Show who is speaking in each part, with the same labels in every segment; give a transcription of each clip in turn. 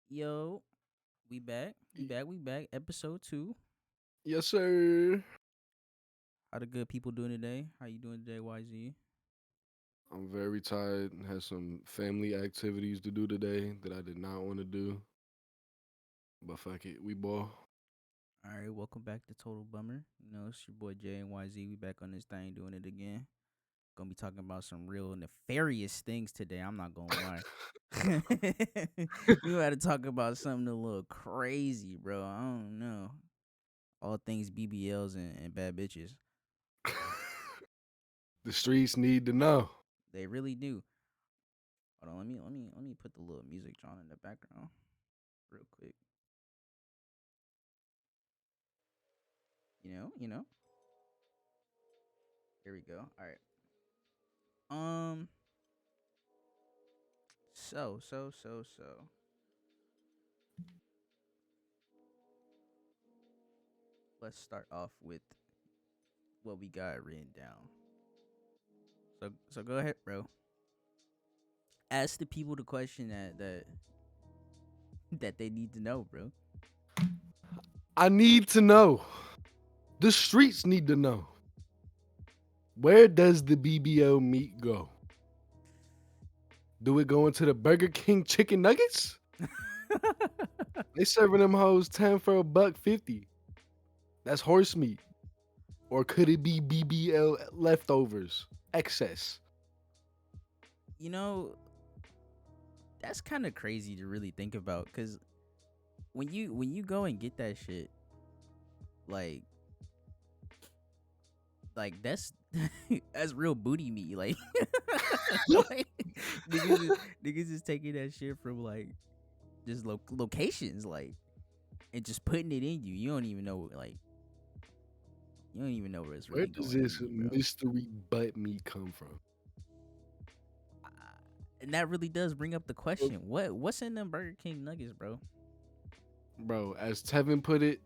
Speaker 1: Yo, we back. We back. Episode 2.
Speaker 2: Yes, sir.
Speaker 1: How the good people doing today? How you doing today, YZ?
Speaker 2: I'm very tired and had some family activities to do today that I did not want to do. But fuck it, we ball.
Speaker 1: All right, welcome back to Total Bummer. It's your boy Jay and YZ. We back on this thing doing it again. Gonna be talking about some real nefarious things today. I'm not gonna lie. We got to talk about something a little crazy, bro. I don't know. All things BBLs and bad bitches.
Speaker 2: The streets need to know.
Speaker 1: They really do. Hold on, let me put the little music on in the background real quick. You know. Here we go. All right. Um. So. Let's start off with what we got written down. So go ahead, bro. Ask the people the question that they need to know, bro.
Speaker 2: I need to know. The streets need to know. Where does the BBL meat go? Do it go into the Burger King chicken nuggets? They serving them hoes 10 for $1.50. That's horse meat. Or could it be BBL leftovers? Excess.
Speaker 1: you know, that's kind of crazy to really think about, cause when you go and get that shit, like that's that's real booty meat, like niggas is taking that shit from like just locations, like, and just putting it in you. You don't even know, like, you don't even know where it's
Speaker 2: Where
Speaker 1: really
Speaker 2: does
Speaker 1: going in
Speaker 2: this
Speaker 1: you, bro.
Speaker 2: mystery butt meat come from?
Speaker 1: Uh, and that really does bring up the question: what's in them Burger King nuggets, bro?
Speaker 2: Bro, as Tevin put it,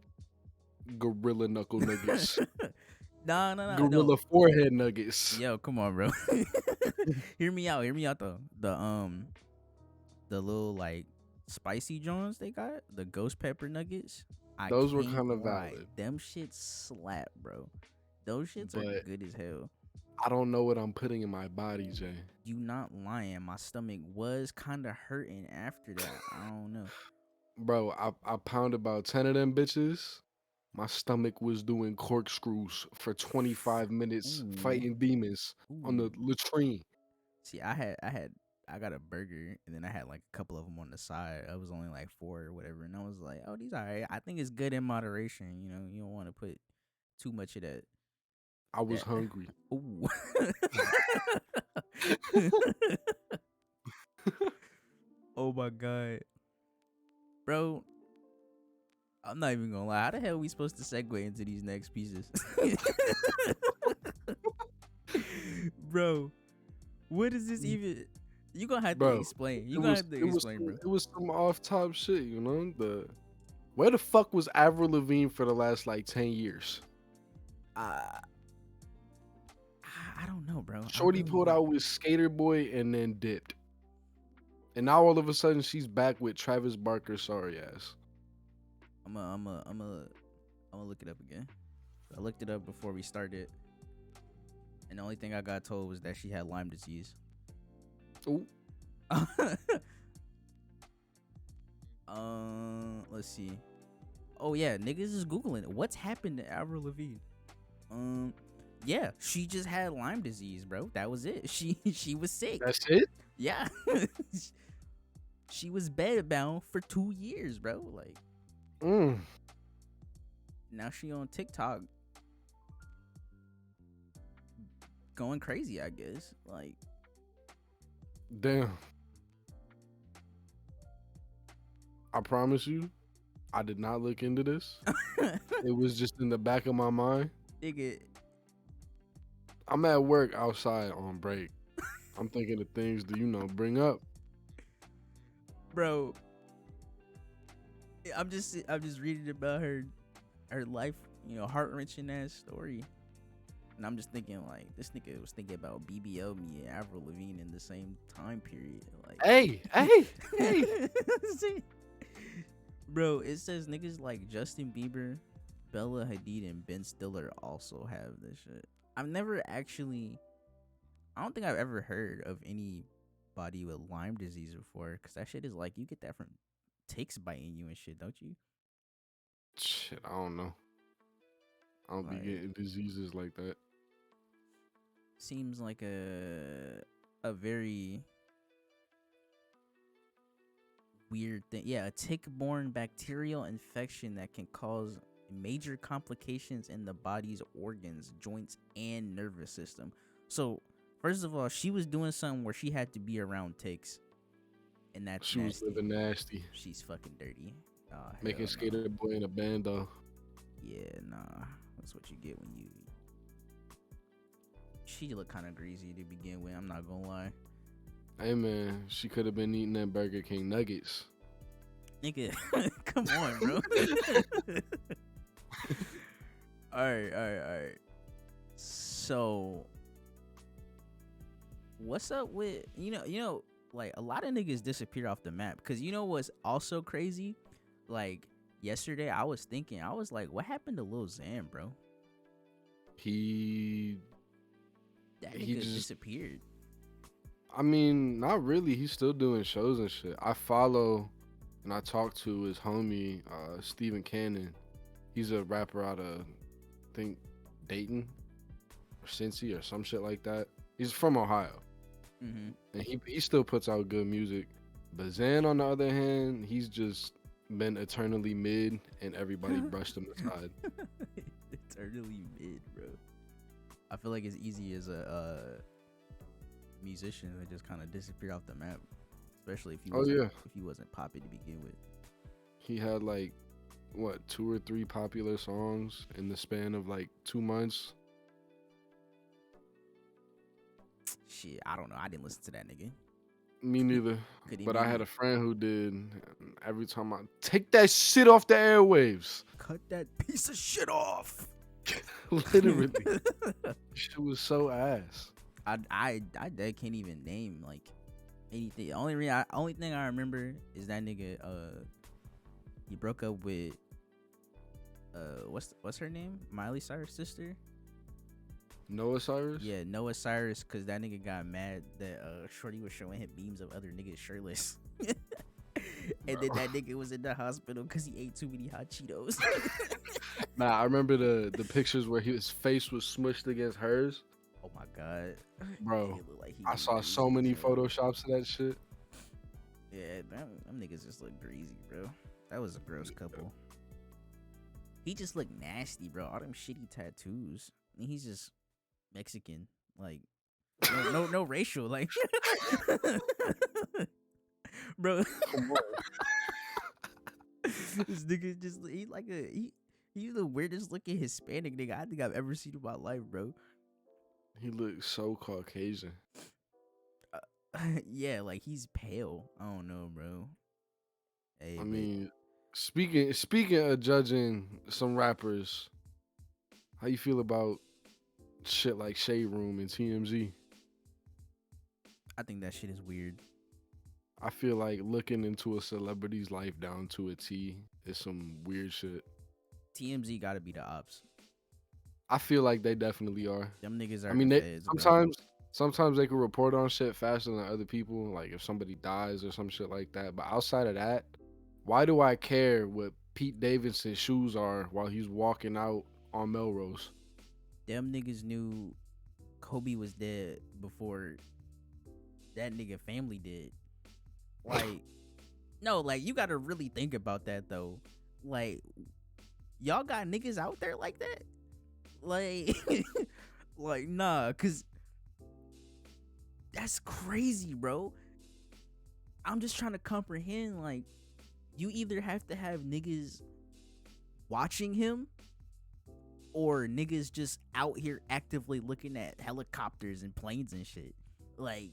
Speaker 2: gorilla knuckle nuggets.
Speaker 1: No.
Speaker 2: Gorilla forehead nuggets.
Speaker 1: Yo, come on, bro. Hear me out. Hear me out though. The little like spicy Jones they got, the ghost pepper nuggets. I
Speaker 2: Those were
Speaker 1: can't
Speaker 2: kind of
Speaker 1: lie.
Speaker 2: valid.
Speaker 1: Them shits slap, bro. Those shits are
Speaker 2: But
Speaker 1: good as hell.
Speaker 2: I don't know what I'm putting in my body, Jay.
Speaker 1: You not lying. My stomach was kind of hurting after that. I don't know.
Speaker 2: Bro, I pounded about 10 of them bitches. My stomach was doing corkscrews for 25 minutes
Speaker 1: Ooh,
Speaker 2: fighting demons on
Speaker 1: ooh.
Speaker 2: the latrine.
Speaker 1: See, I got a burger and then I had like a couple of them on the side. I was only like four or whatever, and I was like, oh, these are alright. I think it's good in moderation. You don't want to put too much of that.
Speaker 2: I was
Speaker 1: That.
Speaker 2: hungry.
Speaker 1: Ooh. Oh my god, bro. I'm not even gonna lie. How the hell are we supposed to segue into these next pieces? Bro, what is this even? You gonna have to
Speaker 2: Bro,
Speaker 1: explain. You
Speaker 2: it
Speaker 1: gonna
Speaker 2: was
Speaker 1: have to
Speaker 2: it was
Speaker 1: explain,
Speaker 2: some,
Speaker 1: bro.
Speaker 2: it was some off top shit, you know? Where the fuck was Avril Lavigne for the last like 10 years?
Speaker 1: Uh, I don't know, bro. I
Speaker 2: Shorty
Speaker 1: really
Speaker 2: pulled
Speaker 1: don't.
Speaker 2: out with Skater Boy and then dipped. And now all of a sudden she's back with Travis Barker sorry ass.
Speaker 1: I'm gonna look it up again. I looked it up before we started, and the only thing I got told was that she had Lyme disease.
Speaker 2: Ooh.
Speaker 1: Let's see. Oh yeah, niggas is googling it. What's happened to Avril Lavigne? Yeah, she just had Lyme disease, bro. That was it. She was sick.
Speaker 2: That's it?
Speaker 1: Yeah, she was bedbound for 2 years, bro. Like,
Speaker 2: Mm.
Speaker 1: now she on TikTok going crazy, I guess. Like,
Speaker 2: Damn. I promise you, I did not look into this. It was just in the back of my mind.
Speaker 1: nigga,
Speaker 2: I'm at work outside on break. I'm thinking of things to, bring up.
Speaker 1: bro. I'm just reading about her life, heart wrenching ass story. And I'm just thinking, like, this nigga was thinking about BBL me and Avril Lavigne in the same time period. Like,
Speaker 2: Hey, hey, hey.
Speaker 1: see, Bro, it says niggas like Justin Bieber, Bella Hadid, and Ben Stiller also have this shit. I've never actually, I don't think I've ever heard of anybody with Lyme disease before, because that shit is like, you get that from ticks biting you and shit, don't you?
Speaker 2: Shit, I don't know. I don't be
Speaker 1: Like,
Speaker 2: getting diseases like that.
Speaker 1: seems like a very weird thing. Yeah, a tick-borne bacterial infection that can cause major complications in the body's organs, joints, and nervous system. So, first of all, she was doing something where she had to be around ticks, and that's
Speaker 2: She was
Speaker 1: nasty.
Speaker 2: living nasty.
Speaker 1: She's fucking dirty. Oh,
Speaker 2: Making
Speaker 1: hell no.
Speaker 2: Skater Boy in a band though.
Speaker 1: Yeah, nah. That's what you get when you. She looked kind of greasy to begin with. I'm not gonna lie.
Speaker 2: Hey man, she could have been eating them Burger King nuggets.
Speaker 1: Nigga, come on, bro. All right. So, what's up with like a lot of niggas disappear off the map? Cause you know what's also crazy? Like yesterday, I was like, what happened to Lil Xan, bro?
Speaker 2: He
Speaker 1: That
Speaker 2: he
Speaker 1: nigga
Speaker 2: just,
Speaker 1: disappeared.
Speaker 2: I mean, not really. He's still doing shows and shit. I follow and I talk to his homie, Steven Cannon. He's a rapper out of, I think, Dayton or Cincy or some shit like that. He's from Ohio.
Speaker 1: Mm-hmm.
Speaker 2: And he still puts out good music. But Xan, on the other hand, he's just been eternally mid and everybody brushed him aside.
Speaker 1: Eternally mid, bro. I feel like it's easy as a musician to just kind of disappear off the map, especially if he wasn't popping to begin with.
Speaker 2: He had like what 2 or 3 popular songs in the span of like 2 months.
Speaker 1: Shit, I don't know. I didn't listen to that nigga.
Speaker 2: Me neither.
Speaker 1: Could he
Speaker 2: But
Speaker 1: be
Speaker 2: I had a friend who did. Every time I take that shit off the airwaves.
Speaker 1: cut that piece of shit off?
Speaker 2: Literally. Shit was so ass.
Speaker 1: I can't even name like anything. Only thing I remember is that nigga he broke up with what's her name? Miley Cyrus' sister?
Speaker 2: Noah Cyrus?
Speaker 1: Yeah, Noah Cyrus, cause that nigga got mad that Shorty was showing him memes of other niggas shirtless. And then that nigga was in the hospital cause he ate too many hot Cheetos.
Speaker 2: Nah, I remember the pictures where his face was smushed against hers.
Speaker 1: Oh my god.
Speaker 2: Bro,
Speaker 1: It looked like he
Speaker 2: I
Speaker 1: was
Speaker 2: saw so
Speaker 1: greasy
Speaker 2: many
Speaker 1: as hell.
Speaker 2: photoshops of that shit.
Speaker 1: Yeah, them niggas just look greasy, bro. That was a gross couple. He just looked nasty, bro. All them shitty tattoos. And he's just Mexican. Like, no racial. Like, bro. This nigga just, he's the weirdest looking Hispanic nigga I think I've ever seen in my life, bro.
Speaker 2: He looked so Caucasian.
Speaker 1: Yeah, like he's pale. I don't know, bro. Hey,
Speaker 2: I mean, speaking of judging some rappers, how you feel about shit like Shade Room and TMZ?
Speaker 1: I think that shit is weird.
Speaker 2: I feel like looking into a celebrity's life down to a T is some weird shit.
Speaker 1: TMZ gotta be the ops.
Speaker 2: I feel like they definitely are.
Speaker 1: Them niggas are
Speaker 2: I mean,
Speaker 1: the
Speaker 2: they
Speaker 1: feds, bro.
Speaker 2: sometimes they can report on shit faster than other people, like if somebody dies or some shit like that. But outside of that, why do I care what Pete Davidson's shoes are while he's walking out on Melrose?
Speaker 1: Them niggas knew Kobe was dead before that nigga family did. Like, no, like you gotta really think about that though. Like, y'all got niggas out there like that? Like, like nah, cause that's crazy, bro. I'm just trying to comprehend. Like, you either have to have niggas watching him, or niggas just out here actively looking at helicopters and planes and shit. Like,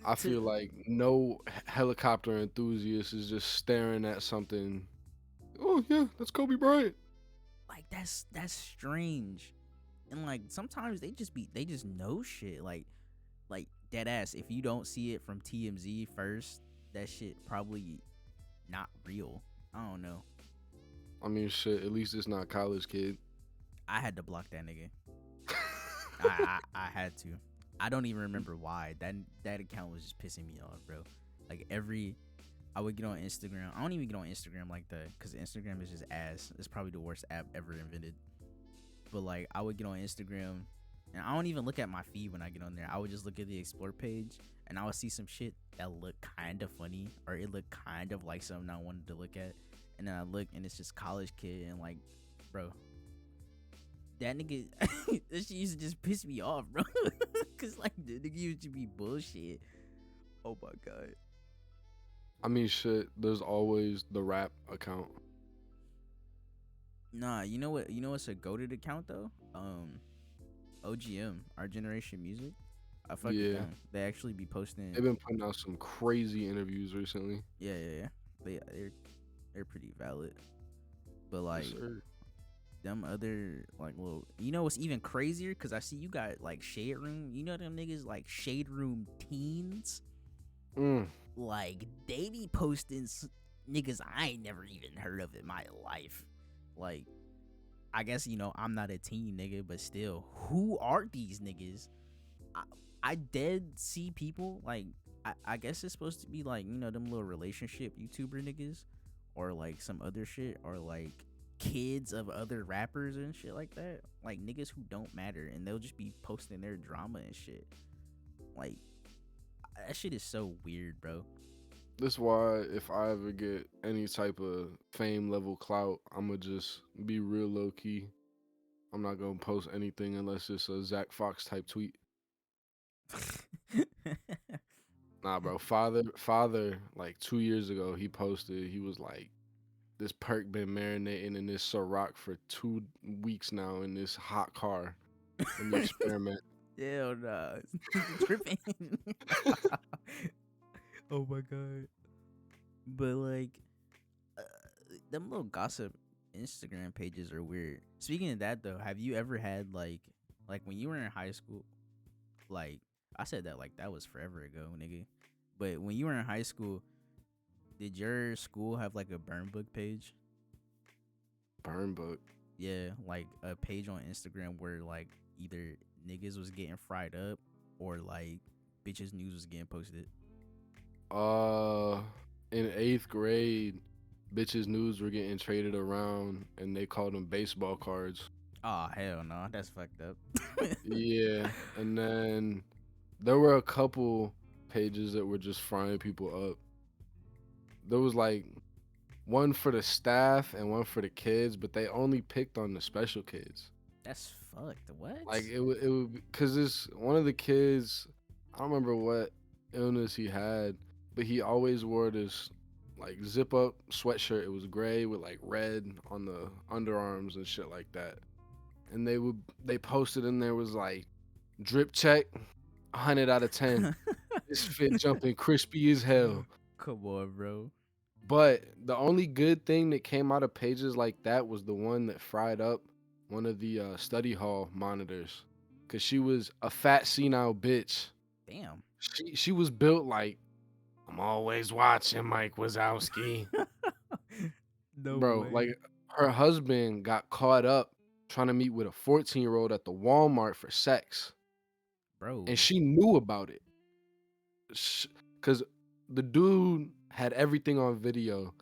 Speaker 2: I feel like no helicopter enthusiast is just staring at something. Oh yeah, that's Kobe Bryant.
Speaker 1: like that's strange. And like sometimes they just know shit. Like dead ass. If you don't see it from TMZ first, that shit probably not real. I don't know.
Speaker 2: I mean, shit. At least it's not college kid.
Speaker 1: I had to block that nigga. I had to. I don't even remember why. That account was just pissing me off, bro. Like I would get on Instagram. I don't even get on Instagram like that because Instagram is just ass. It's probably the worst app ever invented. But like I would get on Instagram and I don't even look at my feed when I get on there. I would just look at the explore page and I would see some shit that looked kind of funny or it looked kind of like something I wanted to look at. And then I look and it's just college kid and like, bro, that nigga, that shit used to just piss me off, bro. Cause like the nigga used to be bullshit. Oh my god.
Speaker 2: I mean, shit. There's always the rap account.
Speaker 1: Nah, you know what? You know what's a goated account though? OGM, Our Generation Music. I fuck with
Speaker 2: Yeah,
Speaker 1: them. They actually be posting.
Speaker 2: they've been putting out some crazy interviews recently.
Speaker 1: Yeah. They're pretty valid. But
Speaker 2: Yes,
Speaker 1: like
Speaker 2: sir.
Speaker 1: them other like little, you know what's even crazier? Cause I see you got like Shade Room. You know them niggas like Shade Room teens.
Speaker 2: Mm.
Speaker 1: Like they be posting niggas I ain't never even heard of in my life. Like I guess you know I'm not a teen nigga, but still, who are these niggas? I, I dead see people like I guess it's supposed to be like you know them little relationship YouTuber niggas, or like some other shit, or like kids of other rappers and shit like that. Like niggas who don't matter, and they'll just be posting their drama and shit. Like that shit is so weird, bro.
Speaker 2: That's why if I ever get any type of fame level clout, I'ma just be real low key. I'm not gonna post anything unless it's a Zach Fox type tweet. Nah, bro. Father, like 2 years ago, he posted. He was like, "This perk been marinating in this Ciroc for 2 weeks now in this hot car. Let me experiment."
Speaker 1: Hell nah. Nigga tripping. Oh my god. But like uh, them little gossip Instagram pages are weird. Speaking of that though, have you ever had like when you were in high school, like I said that like that was forever ago, nigga. But when you were in high school, did your school have like a burn book page?
Speaker 2: Burn book.
Speaker 1: Yeah, like a page on Instagram where like either niggas was getting fried up or like bitches news was getting posted.
Speaker 2: Uh, in 8th grade, bitches news were getting traded around, and they called them baseball cards.
Speaker 1: Oh hell no, that's fucked up.
Speaker 2: Yeah, and then there were a couple pages that were just frying people up. There was like one for the staff and one for the kids, but they only picked on the special kids.
Speaker 1: That's fucked. What?
Speaker 2: Like it would because this one of the kids, I don't remember what illness he had, but he always wore this like zip up sweatshirt. It was gray with like red on the underarms and shit like that. And they posted in there was like drip check, 100 out of 10. This fit jumping crispy as hell.
Speaker 1: Come on, bro.
Speaker 2: But the only good thing that came out of pages like that was the one that fried up one of the study hall monitors, cause she was a fat senile bitch.
Speaker 1: Damn.
Speaker 2: She was built like I'm always watching Mike Wazowski,
Speaker 1: No
Speaker 2: bro. Like
Speaker 1: way.
Speaker 2: her husband got caught up trying to meet with a 14-year-old at the Walmart for sex, and
Speaker 1: Bro.
Speaker 2: she knew about it, cause the dude had everything on video.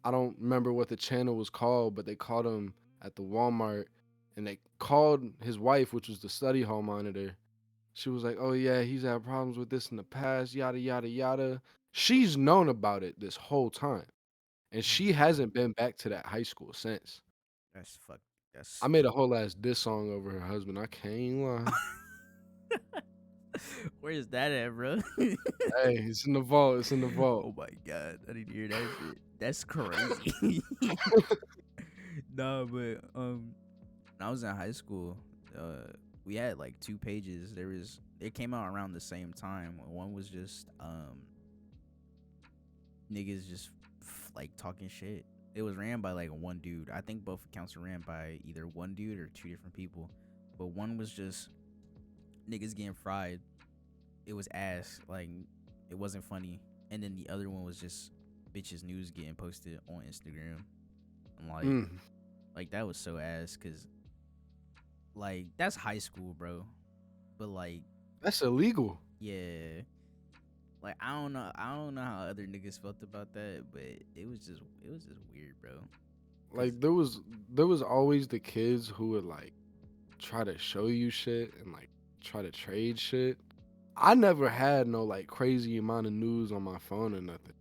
Speaker 2: I don't remember what the channel was called, but they called him at the Walmart and they called his wife, which was the study hall monitor. She was like, "Oh yeah, he's had problems with this in the past, yada yada yada." She's known about it this whole time, and she
Speaker 1: Mm,
Speaker 2: hasn't been back to that high school since.
Speaker 1: that's fucked.
Speaker 2: I
Speaker 1: That's
Speaker 2: made a whole ass diss song over her husband. I can't lie.
Speaker 1: Where's that at, bro?
Speaker 2: Hey, it's in the vault. It's in the vault.
Speaker 1: Oh my god, I didn't hear that shit. That's crazy. No, but when I was in high school, we had like two pages. It came out around the same time. One was just niggas just like talking shit. It was ran by like one dude. I think both accounts were ran by either one dude or two different people. But one was just niggas getting fried. It was ass. Like it wasn't funny. And then the other one was just bitches news getting posted on Instagram. I'm like,
Speaker 2: Mm,
Speaker 1: that was so ass, cause like that's high school, bro. But like,
Speaker 2: that's illegal.
Speaker 1: yeah, like I don't know how other niggas felt about that, but it was just weird, bro. Cause
Speaker 2: Like there was always the kids who would like try to show you shit and like try to trade shit. I never had no like crazy amount of news on my phone or nothing.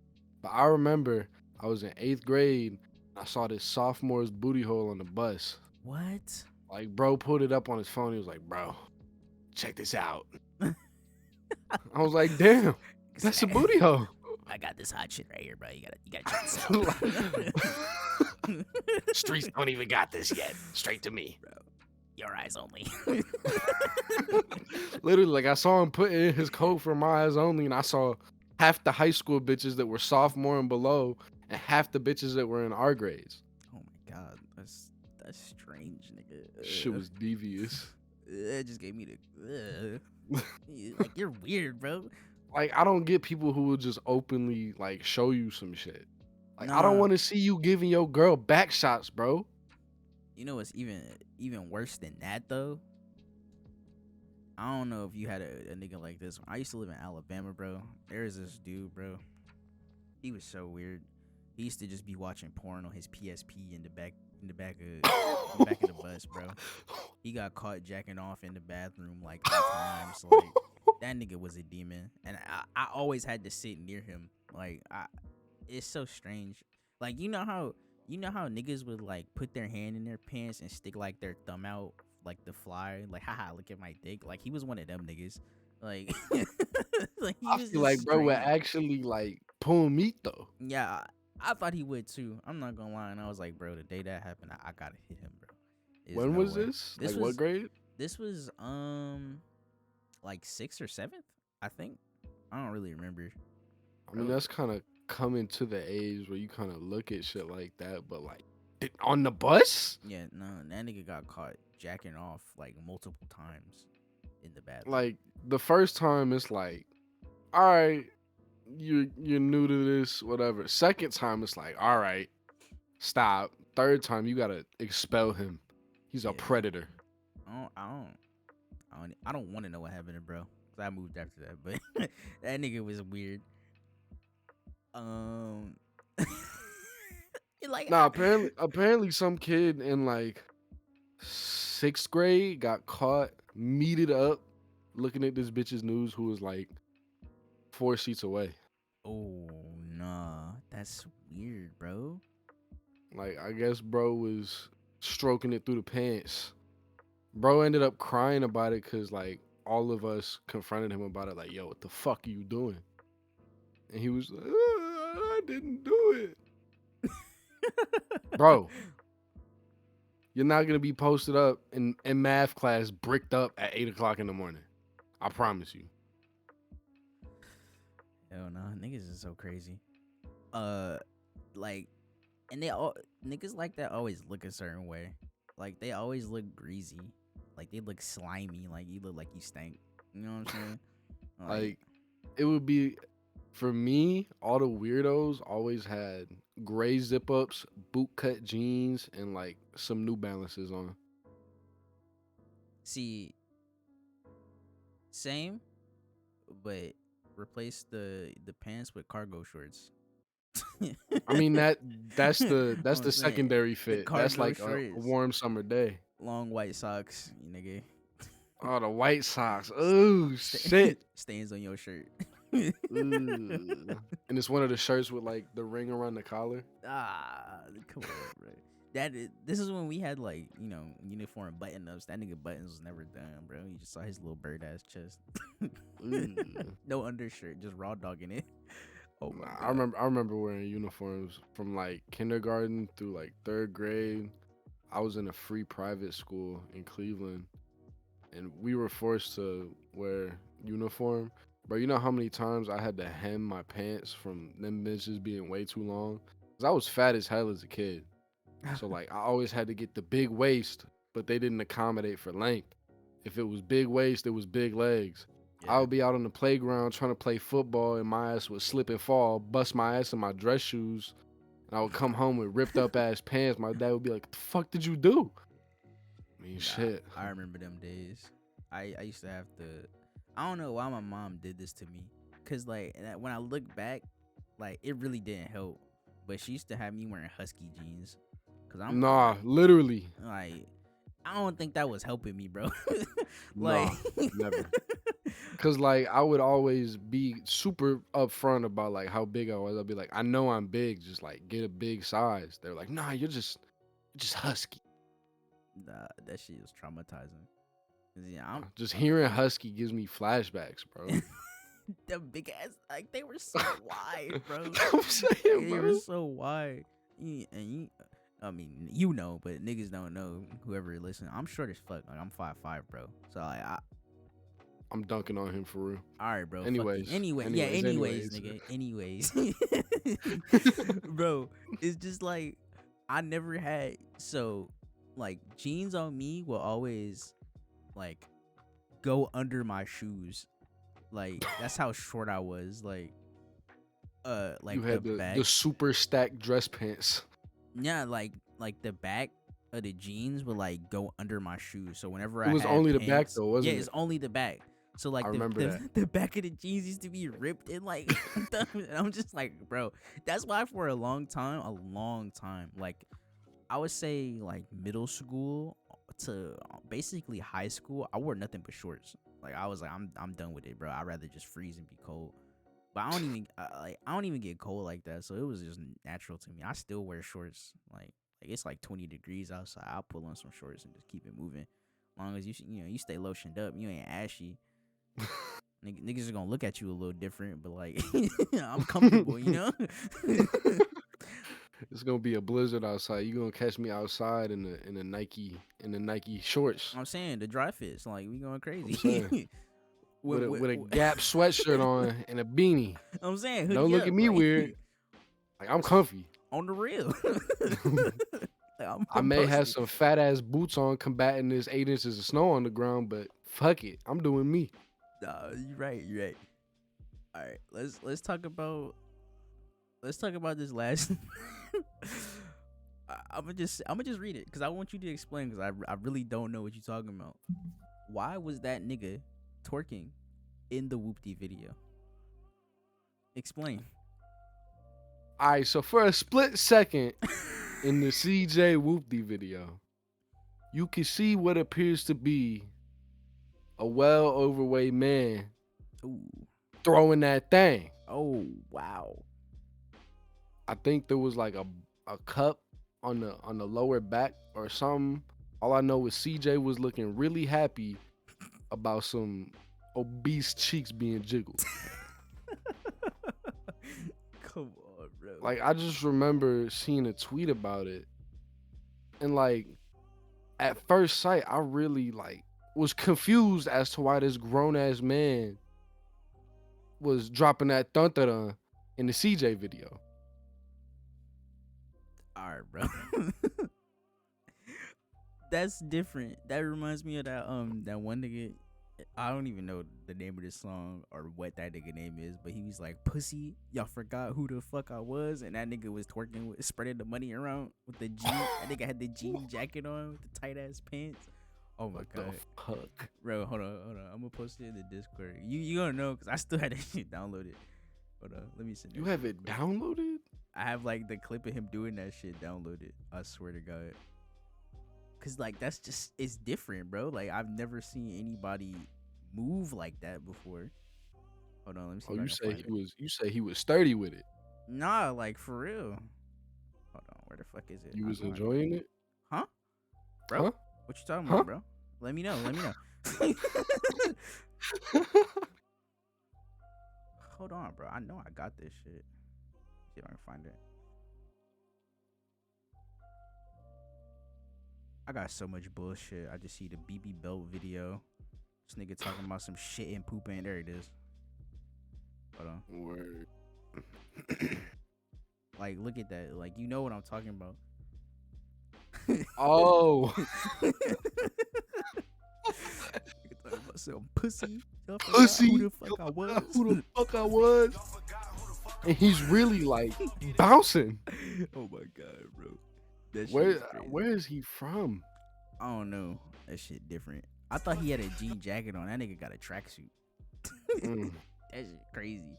Speaker 2: But I remember I was in 8th grade. I saw this sophomore's booty hole on the bus.
Speaker 1: what?
Speaker 2: Like, bro pulled it up on his phone. He was like, bro, check this out. I was like, damn, that's a booty hole.
Speaker 1: I got this hot shit right here, bro. You gotta check this out.
Speaker 2: Streets don't even got this yet. Straight to me.
Speaker 1: Bro, your eyes only.
Speaker 2: Literally, like I saw him put in his code for my eyes only, and I saw half the high school bitches that were sophomore and below, and half the bitches that were in our grades.
Speaker 1: Oh my god, that's strange, nigga.
Speaker 2: Shit was devious.
Speaker 1: It just gave me the. Like you're weird, bro.
Speaker 2: Like I don't get people who will just openly like show you some shit. Like I don't
Speaker 1: Nah,
Speaker 2: want to see you giving your girl back shots, bro.
Speaker 1: you know what's even worse than that though? I don't know if you had a nigga like this. I used to live in Alabama, bro. There is this dude, bro. He was so weird. He used to just be watching porn on his PSP in the back of the bus, bro. He got caught jacking off in the bathroom like 3 times. Like that nigga was a demon, and I always had to sit near him. Like it's so strange. Like you know how niggas would like put their hand in their pants and stick like their thumb out like the fly, like haha, look at my dick. Like he was one of them niggas. Like like he
Speaker 2: I
Speaker 1: was
Speaker 2: feel
Speaker 1: just
Speaker 2: like bro would
Speaker 1: strange.
Speaker 2: actually like pull meat though.
Speaker 1: Yeah, I thought he would too. I'm not gonna lie, and I was like, bro, the day that happened, I gotta hit him, bro. There's
Speaker 2: When
Speaker 1: no
Speaker 2: was
Speaker 1: way.
Speaker 2: this?
Speaker 1: This
Speaker 2: Like what
Speaker 1: was
Speaker 2: grade?
Speaker 1: this was like 6th or 7th, I think. I don't really remember.
Speaker 2: I mean,
Speaker 1: Bro,
Speaker 2: that's kind of coming to the age where you kind of look at shit like that, but like on the bus,
Speaker 1: yeah, no, that nigga got caught jacking off like multiple times in the bathroom.
Speaker 2: like the first time it's like, all right, you're new to this, whatever. Second time it's like, all right, stop. Third time you gotta expel him. He's a
Speaker 1: Yeah,
Speaker 2: predator.
Speaker 1: I don't want to know what happened to bro. 'Cause I moved after that, but that nigga was weird. Um, like
Speaker 2: Nah, apparently some kid in like 6th grade got caught meated up looking at this bitch's news who was like 4 seats away.
Speaker 1: oh nah, that's weird, bro.
Speaker 2: Like I guess bro was stroking it through the pants. Bro ended up crying about it because like all of us confronted him about it. Like, yo, what the fuck are you doing? And he was like, I didn't do it, bro. You're not gonna be posted up in math class, bricked up at 8 o'clock in the morning. I promise you.
Speaker 1: Hell nah, niggas is so crazy. Like, and they all niggas like that always look a certain way. Like they always look greasy. Like they look slimy. Like you look like you stink. You know what I'm saying?
Speaker 2: Like it would be for me. All the weirdos always had gray zip ups, boot cut jeans, and like some New Balances on.
Speaker 1: see, same, but replace the pants with cargo shorts.
Speaker 2: I mean that's the
Speaker 1: I'm saying
Speaker 2: secondary
Speaker 1: the
Speaker 2: fit. That's
Speaker 1: cargo
Speaker 2: like a
Speaker 1: shorts,
Speaker 2: warm summer day.
Speaker 1: long white socks, you nigga.
Speaker 2: Oh, the white socks. Oh shit.
Speaker 1: Stains on your shirt.
Speaker 2: Ooh. And it's one of the shirts with like the ring around the collar.
Speaker 1: Come on, bro. This is when we had like uniform button ups. That nigga buttons was never done, bro. You just saw his little bird ass chest.
Speaker 2: Ooh.
Speaker 1: No undershirt, just raw dogging it. Oh my
Speaker 2: I
Speaker 1: god.
Speaker 2: remember wearing uniforms from like kindergarten through like 3rd grade. I was in a free private school in Cleveland, and we were forced to wear uniform. Bro, you know how many times I had to hem my pants from them bitches being way too long? Cause I was fat as hell as a kid. So like I always had to get the big waist, but they didn't accommodate for length. If it was big waist, it was big legs. I
Speaker 1: Yeah.
Speaker 2: would be out on the playground trying to play football, and my ass would slip and fall, bust my ass in my dress shoes, and I would come home with ripped up ass pants. My dad would be like, "The fuck did you do?" I mean,
Speaker 1: Nah,
Speaker 2: shit.
Speaker 1: I remember them days. I used to have to. I don't know why my mom did this to me, cause like when I look back, like it really didn't help. But she used to have me wearing husky jeans, cause I'm
Speaker 2: Nah, literally,
Speaker 1: like I don't think that was helping me, bro. Like
Speaker 2: nah, never. Cause like I would always be super upfront about like how big I was. I'd be like, I know I'm big, just like get a big size. They're like, nah, you're just husky.
Speaker 1: nah, that shit was traumatizing. 'Cause, yeah, I'm
Speaker 2: Just hearing husky gives me flashbacks, bro.
Speaker 1: them big ass like they were so wide, bro.
Speaker 2: I'm saying,
Speaker 1: They were
Speaker 2: bro.
Speaker 1: so wide. I mean, you know, but niggas don't know. Whoever listening, I'm short as fuck. Like I'm 5'5", bro. So like,
Speaker 2: I'm dunking on him for real.
Speaker 1: all right, bro. Fuck you.
Speaker 2: Anyways,
Speaker 1: Anyway, yeah.
Speaker 2: anyways,
Speaker 1: Anyways,
Speaker 2: anyways.
Speaker 1: nigga. Anyways, bro. It's just like I never had like jeans on me will always like go under my shoes. Like that's how short I was. Like
Speaker 2: You
Speaker 1: like the
Speaker 2: had the
Speaker 1: back.
Speaker 2: the super stacked dress pants.
Speaker 1: Yeah, like the back of the jeans would like go under my shoes. So whenever
Speaker 2: It
Speaker 1: I
Speaker 2: was
Speaker 1: had
Speaker 2: only the back
Speaker 1: pants,
Speaker 2: though,
Speaker 1: yeah,
Speaker 2: wasn't
Speaker 1: it's
Speaker 2: it?
Speaker 1: only the back. So
Speaker 2: I
Speaker 1: like the
Speaker 2: remember
Speaker 1: the,
Speaker 2: that.
Speaker 1: the back of the jeans used to be ripped and like and I'm just like, bro, that's why for a long time, like I would say like middle school to basically high school, I wore nothing but shorts. Like I was like, I'm done with it, bro. I'd rather just freeze and be cold. But I don't even get cold like that, so it was just natural to me. I still wear shorts. Like it's like 20 degrees outside. I'll pull on some shorts and just keep it moving. As long as you stay lotioned up, you ain't ashy. Niggas are gonna look at you a little different, but like I'm comfortable, you know.
Speaker 2: It's gonna be a blizzard outside. You gonna catch me outside in the Nike shorts.
Speaker 1: I'm saying the dry fits, like we going
Speaker 2: I'm saying
Speaker 1: crazy.
Speaker 2: with a Gap sweatshirt on and a beanie.
Speaker 1: I'm saying
Speaker 2: Don't
Speaker 1: hoodie
Speaker 2: look at
Speaker 1: up,
Speaker 2: me
Speaker 1: like
Speaker 2: weird. Like I'm comfy.
Speaker 1: on the real. Like,
Speaker 2: I
Speaker 1: I'm
Speaker 2: may have
Speaker 1: posted.
Speaker 2: some fat ass boots on combating this 8 inches of snow on the ground, but fuck it. I'm doing me.
Speaker 1: Nah, you're right. You're right. All right, let's talk about this last. I'm gonna just read it because I want you to explain because I really don't know what you're talking about. Why was that nigga twerking in the Whoopty video? Explain.
Speaker 2: All right, so for a split second in the CJ Whoopty video, you can see what appears to be a well overweight man
Speaker 1: Ooh.
Speaker 2: throwing that thing.
Speaker 1: Oh wow.
Speaker 2: I think there was like a cup on the lower back or something. All I know is CJ was looking really happy about some obese cheeks being jiggled.
Speaker 1: Come on, bro.
Speaker 2: Like I just remember seeing a tweet about it, and like at first sight, I really like was confused as to why this grown ass man was dropping that dun dun dun in the CJ video.
Speaker 1: All right, bro. That's different. That reminds me of that one nigga. I don't even know the name of this song or what that nigga name is, but he was like, "Pussy, y'all forgot who the fuck I was," and that nigga was twerking with spreading the money around with the jean. That nigga had the jean jacket on with the tight ass pants. Oh my
Speaker 2: What
Speaker 1: god,
Speaker 2: the fuck?
Speaker 1: bro, hold on. I'm gonna post it in the Discord. You gonna know because I still had that shit downloaded. Hold on, let me send
Speaker 2: You
Speaker 1: that
Speaker 2: have
Speaker 1: shit,
Speaker 2: it
Speaker 1: bro.
Speaker 2: downloaded?
Speaker 1: I have like the clip of him doing that shit downloaded. I swear to God. Cause like that's just it's different, bro. Like I've never seen anybody move like that before. Hold on, let me see
Speaker 2: Oh,
Speaker 1: if I
Speaker 2: you
Speaker 1: can
Speaker 2: say
Speaker 1: find
Speaker 2: he
Speaker 1: it.
Speaker 2: was you say he was sturdy with it.
Speaker 1: Nah, like for real. Hold on, where the fuck is it?
Speaker 2: You
Speaker 1: I
Speaker 2: was
Speaker 1: know I
Speaker 2: enjoying it?
Speaker 1: huh? Bro?
Speaker 2: Huh?
Speaker 1: What you talking
Speaker 2: Huh?
Speaker 1: about, bro? Let me know. Hold on, bro. I know I got this shit. See if I can find it. I got so much bullshit. I just see the BBL video. This nigga talking about some shit and pooping. There it is. Hold on.
Speaker 2: Word.
Speaker 1: Like, look at that. Like, you know what I'm talking about.
Speaker 2: Oh.
Speaker 1: Nigga talking about some pussy. Y'all forgot who
Speaker 2: Pussy.
Speaker 1: the fuck I
Speaker 2: You forgot
Speaker 1: was.
Speaker 2: who the fuck I was. And he's really like bouncing.
Speaker 1: Oh my god, bro. That shit is
Speaker 2: Where
Speaker 1: crazy.
Speaker 2: where is he from?
Speaker 1: I don't know. That shit different. I thought he had a jean jacket on. That nigga got a tracksuit.
Speaker 2: Mm.
Speaker 1: That shit crazy.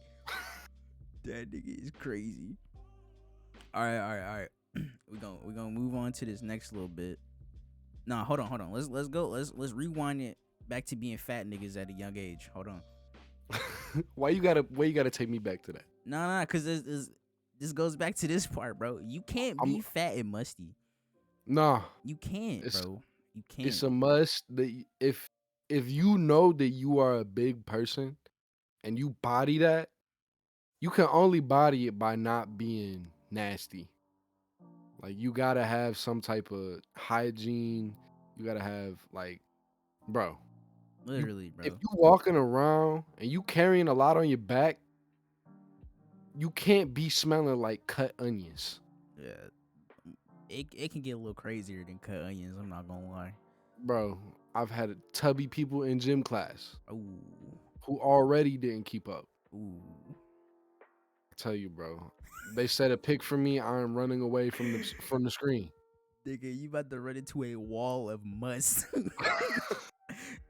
Speaker 1: That nigga is crazy. All right. we gonna move on to this next little bit. Nah, hold on. Let's go. Let's rewind it back to being fat niggas at a young age. Hold on.
Speaker 2: Why you gotta take me back to that?
Speaker 1: Nah, cause this goes back to this part, bro. You can't
Speaker 2: I'm
Speaker 1: be fat and musty.
Speaker 2: nah.
Speaker 1: You can't,
Speaker 2: It's
Speaker 1: bro. You
Speaker 2: it's
Speaker 1: can't.
Speaker 2: a must that if you know that you are a big person and you body that, you can only body it by not being nasty. Like you gotta have some type of hygiene. You gotta have like, bro, you
Speaker 1: Literally,
Speaker 2: if
Speaker 1: bro.
Speaker 2: you walking around and you carrying a lot on your back, you can't be smelling like cut onions.
Speaker 1: Yeah. It can get a little crazier than cut onions. I'm not gonna lie.
Speaker 2: Bro, I've had tubby people in gym class
Speaker 1: Ooh,
Speaker 2: who already didn't keep up.
Speaker 1: ooh.
Speaker 2: I tell you, bro. They set a pick for me. I'm running away from the screen.
Speaker 1: Nigga, you about to run into a wall of must.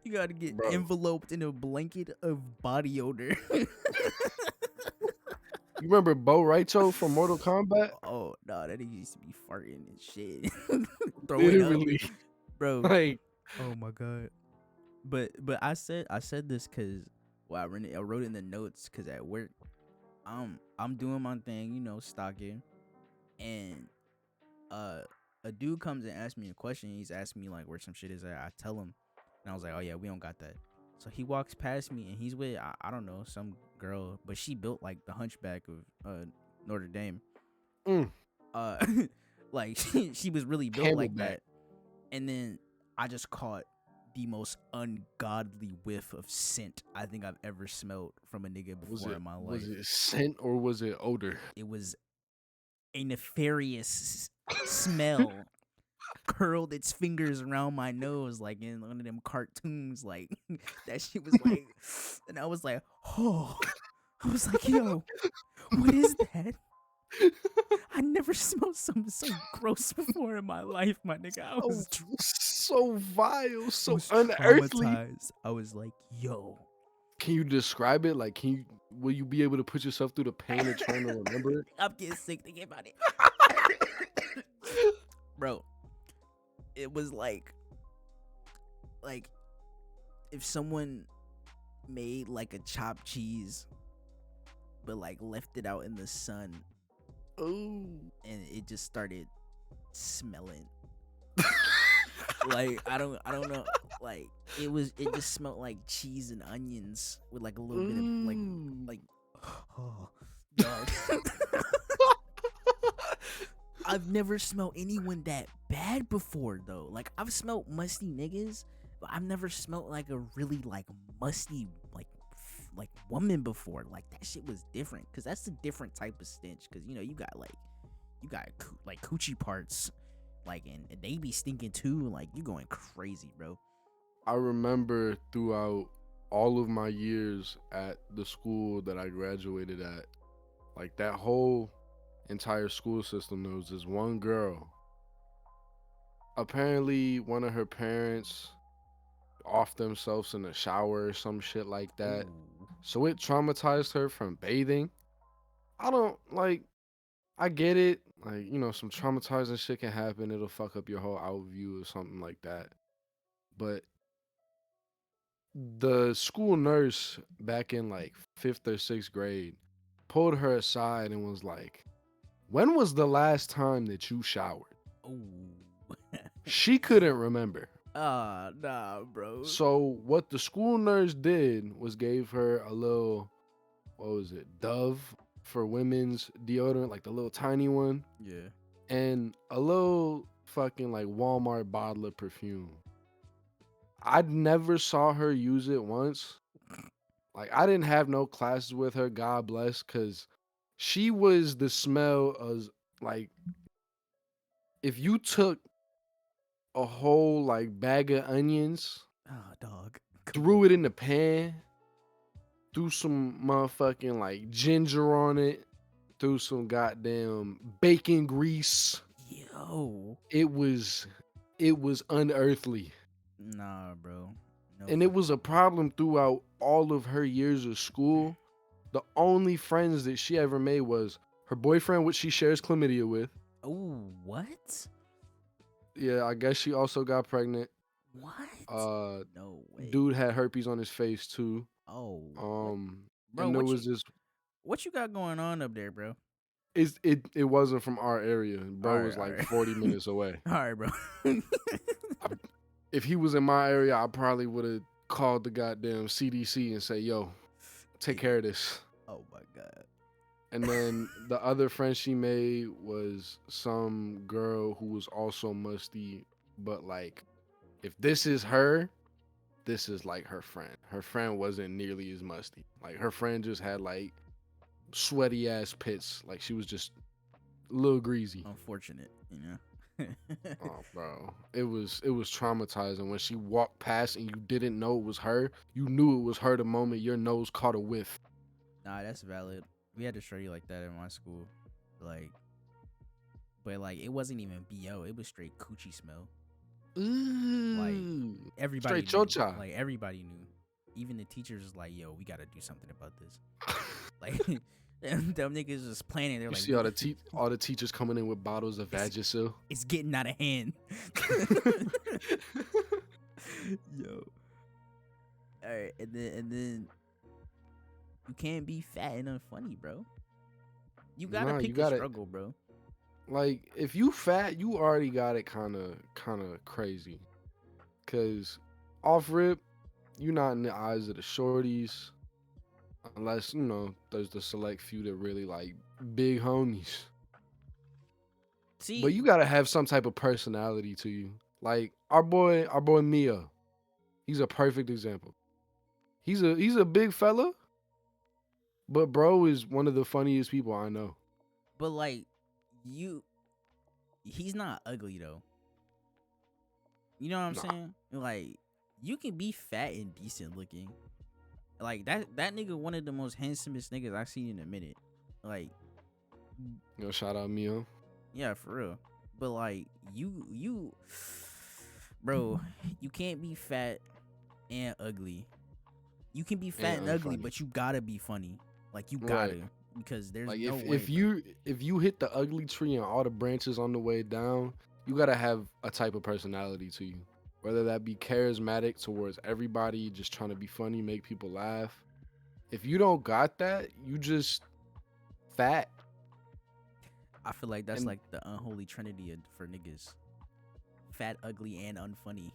Speaker 1: You gotta get
Speaker 2: Bro,
Speaker 1: enveloped in a blanket of body odor.
Speaker 2: you remember Bo Raito from Mortal Kombat?
Speaker 1: Oh no, that nigga used to be farting and shit, throwing up,
Speaker 2: Literally,
Speaker 1: bro.
Speaker 2: like,
Speaker 1: Oh my god. But I said this because well I wrote it in the notes because at work I'm doing my thing, stocking, and uh a dude comes and asks me a question. He's asking me like where some shit is at. I tell him, and I was like, oh yeah, we don't got that. So he walks past me and he's with I don't know, some girl, but she built like the Hunchback of Notre Dame.
Speaker 2: mm,
Speaker 1: Uh, like she was really built like
Speaker 2: Camelback.
Speaker 1: that. And then I just caught the most ungodly whiff of scent I think I've ever smelled from a nigga before in my
Speaker 2: Was
Speaker 1: life.
Speaker 2: it scent or was it odor?
Speaker 1: It was a nefarious smell curled its fingers around my nose like in one of them cartoons. Like that shit was like, and I was like, oh, I was like, yo, what is that? I never smelled something so gross before in my life, my nigga. I
Speaker 2: So
Speaker 1: was,
Speaker 2: so vile,
Speaker 1: I
Speaker 2: so
Speaker 1: was
Speaker 2: unearthly.
Speaker 1: traumatized. I was like, yo.
Speaker 2: Can you describe it? Like, will you be able to put yourself through the pain of trying to remember it?
Speaker 1: I'm getting sick thinking about it. Bro, it was like if someone made like a chopped cheese but like left it out in the sun
Speaker 2: Oh.
Speaker 1: and it just started smelling. Like I don't know, like it just smelled like cheese and onions with like a little bit of
Speaker 2: Ooh.
Speaker 1: like oh dog. I've never smelled anyone that bad before though. Like I've smelled musty niggas, but I've never smelled like a really like musty like woman before. Like that shit was different because that's a different type of stench. Because you got like coochie parts, like and they be stinking too. Like you going crazy, bro.
Speaker 2: I remember throughout all of my years at the school that I graduated at, like that whole entire school system, there was this one girl. Apparently, one of her parents off themselves in the shower or some shit like that.
Speaker 1: Ooh.
Speaker 2: So it traumatized her from bathing. I don't like, I get it. Like, some traumatizing shit can happen. It'll fuck up your whole outview or something like that. But the school nurse back in like fifth or sixth grade pulled her aside and was like, when was the last time that you showered?
Speaker 1: Ooh.
Speaker 2: She couldn't remember.
Speaker 1: Ah, nah, bro.
Speaker 2: So what the school nurse did was gave her a little, what was it, Dove for women's deodorant, like the little tiny one,
Speaker 1: Yeah.
Speaker 2: and a little fucking like Walmart bottle of perfume. I never saw her use it once. Like I didn't have no classes with her, God bless, because she was the smell of like if you took a whole like bag of onions
Speaker 1: Ah, dog.
Speaker 2: threw it in the pan, threw some motherfucking like ginger on it, threw some goddamn bacon grease.
Speaker 1: Yo.
Speaker 2: It was unearthly.
Speaker 1: Nah, bro. No
Speaker 2: And it
Speaker 1: fuck.
Speaker 2: was a problem throughout all of her years of school. The only friends that she ever made was her boyfriend, which she shares chlamydia with.
Speaker 1: Oh, what?
Speaker 2: Yeah, I guess she also got pregnant.
Speaker 1: What?
Speaker 2: Uh,
Speaker 1: No way.
Speaker 2: dude had herpes on his face too.
Speaker 1: Oh, what?
Speaker 2: Um,
Speaker 1: Bro,
Speaker 2: and there was this.
Speaker 1: what you got going on up there, bro?
Speaker 2: It wasn't from our area.
Speaker 1: All
Speaker 2: Bro
Speaker 1: right,
Speaker 2: was
Speaker 1: all
Speaker 2: like
Speaker 1: right.
Speaker 2: 40 minutes away.
Speaker 1: All right, bro.
Speaker 2: I, if he was in my area, I probably would have called the goddamn CDC and say, "Yo, take care of this."
Speaker 1: Oh my god.
Speaker 2: And then the other friend she made was some girl who was also musty, but like, if this is her, this is like her friend. Her friend wasn't nearly as musty. Like her friend just had like sweaty ass pits. Like she was just a little greasy.
Speaker 1: Unfortunate, you know.
Speaker 2: Oh, bro, it was traumatizing when she walked past and you didn't know it was her. You knew it was her the moment your nose caught a whiff.
Speaker 1: Nah, that's valid. We had a shorty like that in my school, like, but like it wasn't even BO. It was straight coochie smell. Like
Speaker 2: Ooh,
Speaker 1: everybody
Speaker 2: straight
Speaker 1: knew.
Speaker 2: chocha.
Speaker 1: Like everybody knew. Even the teachers was like, "Yo, we gotta do something about this." Like them niggas was planning. They're
Speaker 2: You
Speaker 1: like,
Speaker 2: see all the teachers coming in with bottles of Vagisil.
Speaker 1: "It's getting out of hand." Yo. All right, and then you can't be fat and unfunny, bro. You gotta
Speaker 2: Nah, you
Speaker 1: pick a
Speaker 2: got it.
Speaker 1: struggle, bro.
Speaker 2: Like if you fat, you already got it kind of crazy. Cause off rip, you're not in the eyes of the shorties, unless there's the select few that really like big homies.
Speaker 1: See,
Speaker 2: But you gotta have some type of personality to you. Like our boy Mia, he's a perfect example. He's a big fella, but bro is one of the funniest people I know.
Speaker 1: but like you, he's not ugly though. You know what I'm
Speaker 2: Nah,
Speaker 1: saying? Like you can be fat and decent looking. Like that nigga one of the most handsomest niggas I've seen in a minute. Like
Speaker 2: shout out Mia.
Speaker 1: yeah, for real. But like you bro, you can't be fat and ugly. You can be fat
Speaker 2: And
Speaker 1: and ugly,
Speaker 2: unfunny.
Speaker 1: but you gotta be funny. Like you
Speaker 2: Right.
Speaker 1: gotta, because there's
Speaker 2: Like
Speaker 1: no
Speaker 2: if
Speaker 1: way,
Speaker 2: if
Speaker 1: bro.
Speaker 2: you hit the ugly tree and all the branches on the way down, you gotta have a type of personality to you. Whether that be charismatic towards everybody, just trying to be funny, make people laugh. If you don't got that, you just fat.
Speaker 1: I feel like that's
Speaker 2: And
Speaker 1: like the unholy trinity for niggas: fat, ugly, and unfunny.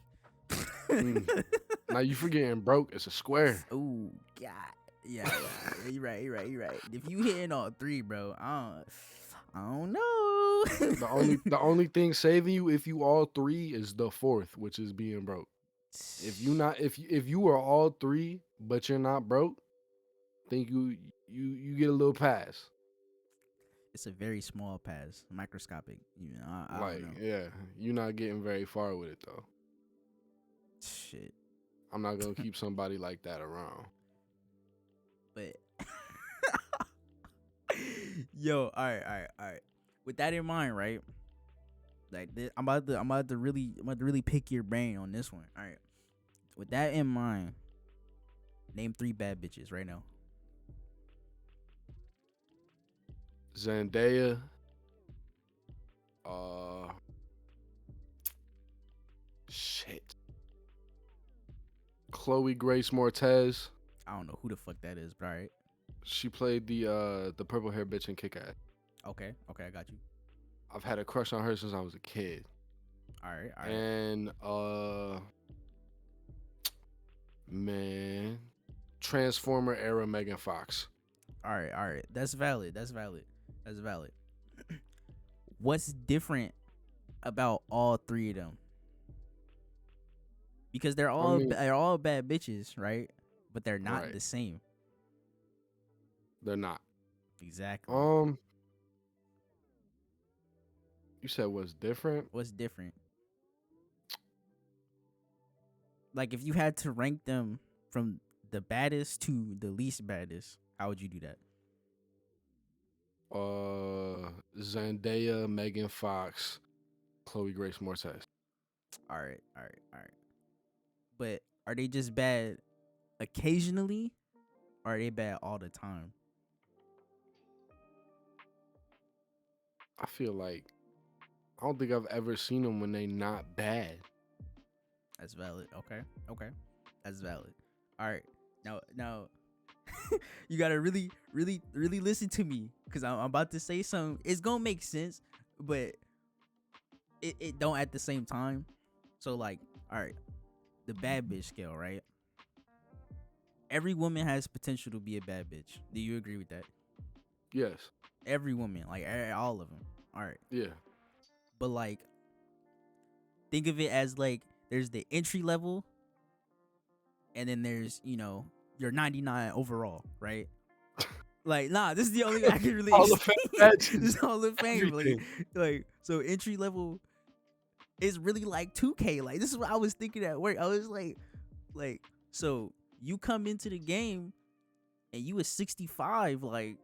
Speaker 2: mm, now you forgetting broke. It's a square.
Speaker 1: Oh God, yeah, you're right, you're right. If you hitting all three, bro, I don't know.
Speaker 2: The only thing saving you if you all three is the fourth, which is being broke. If you are all three but you're not broke, think you get a little pass.
Speaker 1: It's a very small pass, microscopic. You know, I don't
Speaker 2: Like,
Speaker 1: know.
Speaker 2: yeah, you're not getting very far with it though.
Speaker 1: Shit,
Speaker 2: I'm not gonna keep somebody like that around.
Speaker 1: but yo, all right. With that in mind, right? Like I'm about to really pick your brain on this one. All right. With that in mind, name 3 bad bitches right now.
Speaker 2: Zendaya, uh, shit, Chloe Grace Moretz.
Speaker 1: I don't know who the fuck that is, but all right.
Speaker 2: She played the purple hair bitch in Kick Ass.
Speaker 1: Okay, I got you.
Speaker 2: I've had a crush on her since I was a kid.
Speaker 1: All right, all right.
Speaker 2: And man, Transformer era Megan Fox.
Speaker 1: All right, all right. That's valid. That's valid. That's valid. What's different about all 3 of them? Because
Speaker 2: I mean,
Speaker 1: they're all bad bitches, right? But they're not
Speaker 2: right?
Speaker 1: the same.
Speaker 2: They're not.
Speaker 1: Exactly.
Speaker 2: You said what's different?
Speaker 1: What's different? Like if you had to rank them from the baddest to the least baddest, how would you do that?
Speaker 2: Zendaya, Megan Fox, Chloe Grace Moretz.
Speaker 1: All right, all right, all right. But are they just bad occasionally, or are they bad all the time?
Speaker 2: I feel like I don't think I've ever seen them when they not bad.
Speaker 1: That's valid. Okay, okay, that's valid. All right, now, you gotta really, really, really listen to me, cause I'm about to say something. It's gonna make sense, but it don't at the same time. So like, all right, the bad bitch scale, right? Every woman has potential to be a bad bitch. Do you agree with that?
Speaker 2: Yes.
Speaker 1: Every woman, like all of them. All right,
Speaker 2: Yeah.
Speaker 1: but like, think of it as like there's the entry level, and then there's your 99 overall, right? Like, nah, this is the only way I can really
Speaker 2: Hall of Fame
Speaker 1: explain.
Speaker 2: badges,
Speaker 1: This is Hall of Fame,
Speaker 2: everything.
Speaker 1: like so entry level is really like 2K. Like, this is what I was thinking at work. I was like, so you come into the game and you a 65, like,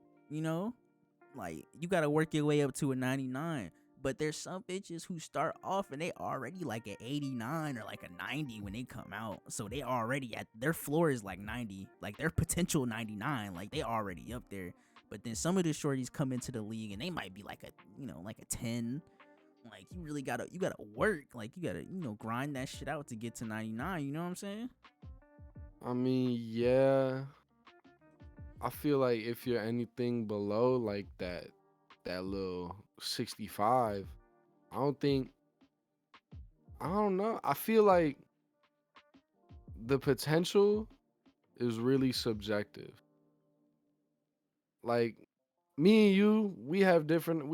Speaker 1: like you gotta work your way up to a 99. But there's some bitches who start off and they already like an 89 or like a 90 when they come out. So they already at their floor is like 90, like their potential 99, like they already up there. But then some of the shorties come into the league and they might be like a 10. Like you gotta work, like you gotta grind that shit out to get to 99. You know what I'm saying?
Speaker 2: I mean, yeah. I feel like if you're anything below like that little 65, I don't know. I feel like the potential is really subjective. Like me and you, we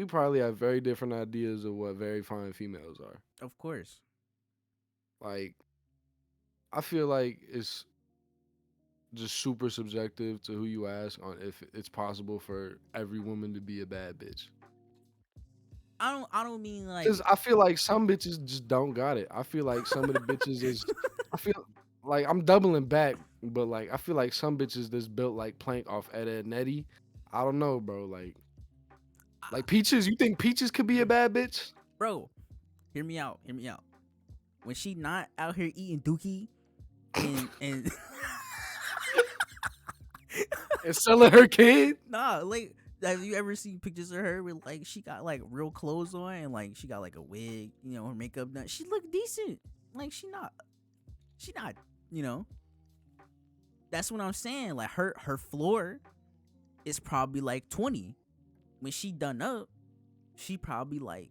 Speaker 2: probably have very different ideas of what very fine females are.
Speaker 1: Of course.
Speaker 2: Like I feel like it's just super subjective to who you ask on if it's possible for every woman to be a bad bitch.
Speaker 1: I don't mean like
Speaker 2: Cause I feel like some bitches just don't got it. I feel like some of the bitches is I feel like I'm doubling back, but like I feel like some bitches that's built like plank off Ed and Nettie. I don't know, bro. Like Peaches, you think Peaches could be a bad bitch?
Speaker 1: bro, hear me out. When she not out here eating dookie and
Speaker 2: And selling her kid?
Speaker 1: nah, like, have you ever seen pictures of her with like she got like real clothes on and like she got like a wig, her makeup done. She look decent. Like she not, you know. That's what I'm saying. Like her floor is probably like 20. When she done up, she probably like,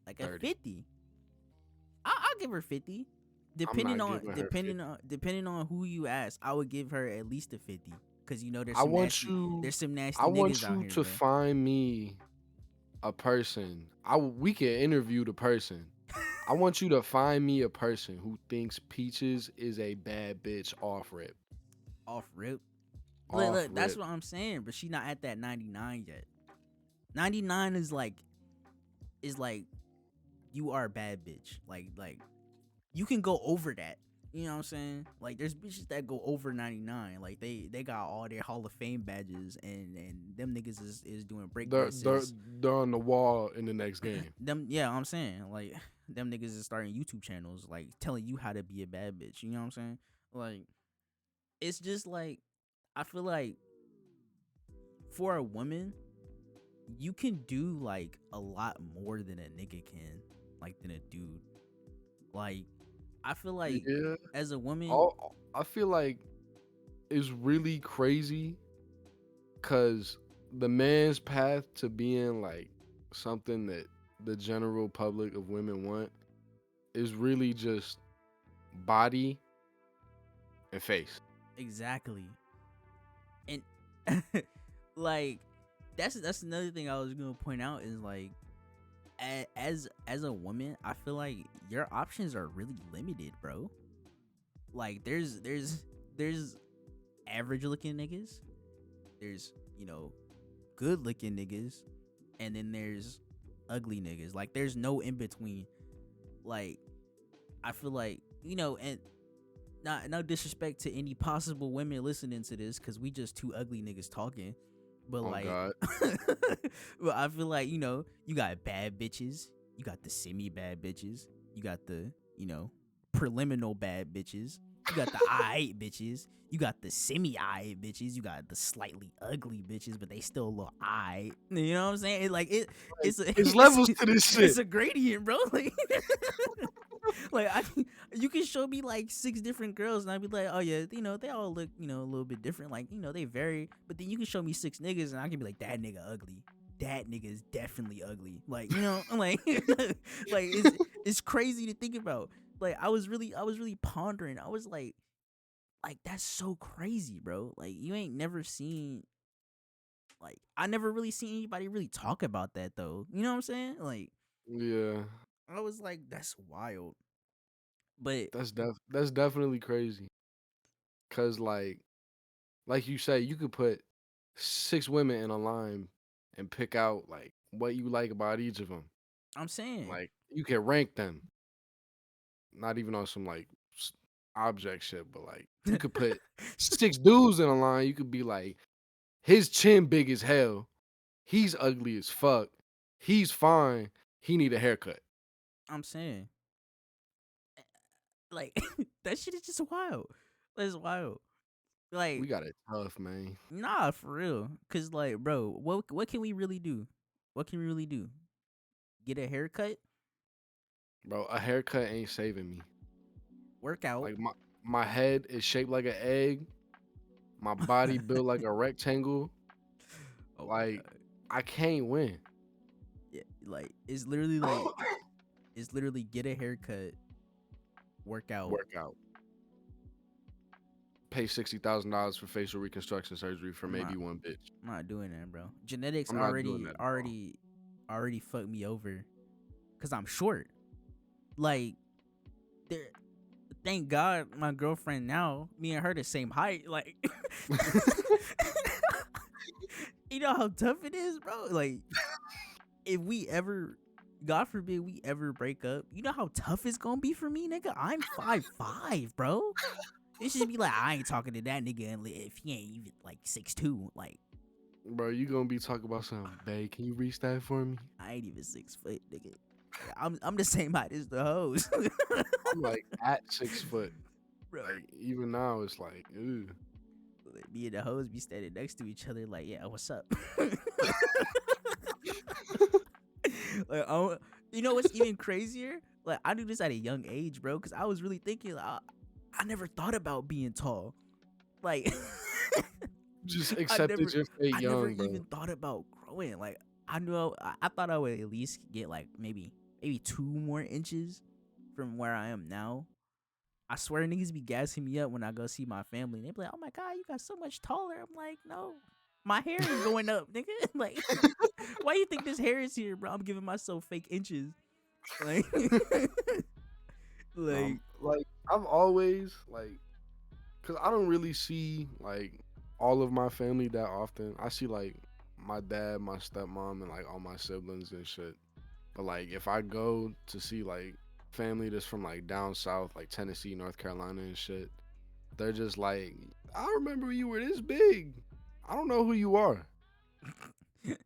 Speaker 1: like a
Speaker 2: 30.
Speaker 1: 50. I'll give her 50.
Speaker 2: I'm not giving her 50.
Speaker 1: Depending on who you ask, I would give her at least a 50. Cause there's
Speaker 2: I
Speaker 1: some
Speaker 2: want
Speaker 1: nasty
Speaker 2: you
Speaker 1: there's some nasty
Speaker 2: I want
Speaker 1: niggas out
Speaker 2: you
Speaker 1: here,
Speaker 2: to
Speaker 1: bro.
Speaker 2: find me a person. We can interview the person. I want you to find me a person who thinks Peaches is a bad bitch off rip.
Speaker 1: Off rip.
Speaker 2: Off
Speaker 1: Look, that's
Speaker 2: rip.
Speaker 1: what I'm saying, but she not at that 99 yet. 99 is like you are a bad bitch. Like you can go over that. You know what I'm saying? Like there's bitches that go over 99. Like they got all their Hall of Fame badges and them niggas is doing break
Speaker 2: They're,
Speaker 1: dances.
Speaker 2: they're on the wall in the next game.
Speaker 1: I'm saying, like, them niggas is starting YouTube channels like telling you how to be a bad bitch. You know what I'm saying? Like, it's just like I feel like for a woman, you can do like a lot more than a nigga can, like than a dude. Like, I feel like
Speaker 2: Yeah.
Speaker 1: as a woman,
Speaker 2: I feel like it's really crazy because the man's path to being like something that the general public of women want is really just body and face.
Speaker 1: exactly, and like that's another thing I was gonna point out is like as a woman, I feel like your options are really limited, bro. Like there's average looking niggas, there's good looking niggas, and then there's ugly niggas. Like there's no in between. Like I feel like and not no disrespect to any possible women listening to this, because we just two ugly niggas talking. But
Speaker 2: Oh
Speaker 1: like,
Speaker 2: God.
Speaker 1: well, I feel like, you got bad bitches, you got the semi bad bitches, you got the preliminal bad bitches, you got the aight bitches, you got the semi aight bitches, you got the slightly ugly bitches, but they still look aight. You know what I'm saying? It's a
Speaker 2: It's levels to this shit.
Speaker 1: it's a gradient, bro. Like you can show me like 6 different girls, and I'd be like, oh yeah, they all look a little bit different, like they vary. But then you can show me 6 niggas, and I can be like, that nigga ugly. That nigga is definitely ugly. Like like like it's crazy to think about. Like I was really pondering. I was like that's so crazy, bro. Like you ain't never seen. Like I never really seen anybody really talk about that though. You know what I'm saying? Like
Speaker 2: Yeah,
Speaker 1: I was like, that's wild. But
Speaker 2: that's definitely crazy. Cause like you say, you could put 6 women in a line and pick out like what you like about each of them.
Speaker 1: I'm saying,
Speaker 2: Like you can rank them, not even on some like object shit, but like you could put 6 dudes in a line. You could be like, his chin big as hell. He's ugly as fuck. He's fine. He need a haircut.
Speaker 1: I'm saying, like that shit is just wild. That's wild.
Speaker 2: We
Speaker 1: Like,
Speaker 2: got it tough, man.
Speaker 1: nah, for real. Cause like, bro, what can we really do? What can we really do? Get a haircut,
Speaker 2: Bro, a haircut ain't saving me.
Speaker 1: work out.
Speaker 2: Like my head is shaped like an egg. My body built like a rectangle.
Speaker 1: Oh my
Speaker 2: Like
Speaker 1: god.
Speaker 2: I can't win.
Speaker 1: Yeah, like it's literally get a haircut, work out.
Speaker 2: Work out. Pay $60,000 for facial reconstruction surgery for
Speaker 1: I'm
Speaker 2: maybe
Speaker 1: not
Speaker 2: one bitch.
Speaker 1: I'm not doing that, bro. Genetics
Speaker 2: I'm not doing
Speaker 1: already
Speaker 2: that, bro.
Speaker 1: already fucked me over. Cause I'm short. Like there thank God my girlfriend now, me and her the same height. Like you know how tough it is, bro? Like if we ever God forbid we ever break up, you know how tough it's gonna be for me, nigga? I'm 5'5", bro. It should be like I ain't talking to that nigga if he ain't even like 6'2". Like
Speaker 2: Bro, you gonna be talking about something, babe? Can you reach that for me?
Speaker 1: I ain't even 6 foot, nigga. I'm the same height as the hoes.
Speaker 2: I'm like at 6 foot.
Speaker 1: Bro.
Speaker 2: Like even now, it's like, ew.
Speaker 1: Like, me and the hoes be standing next to each other, like, yeah, what's up? Like, you know what's even crazier? Like, I knew this at a young age, bro, because I was really thinking, like, I never thought about being tall. Like,
Speaker 2: Just
Speaker 1: I
Speaker 2: accepted
Speaker 1: never,
Speaker 2: your fate
Speaker 1: I never
Speaker 2: young, bro.
Speaker 1: even thought about growing. Like, I knew I thought I would at least get like maybe 2 more inches from where I am now. I swear niggas be gassing me up when I go see my family. They be like, "Oh my god, you got so much taller." I'm like, "No, my hair is going up, nigga." Like, why you think this hair is here, bro? I'm giving myself fake inches. Like, like,
Speaker 2: Like I've always like, cause I don't really see like all of my family that often. I see like my dad, my stepmom, and like all my siblings and shit. But like if I go to see like family that's from like down south, like Tennessee, North Carolina and shit, they're just like, I remember you were this big. I don't know who you are.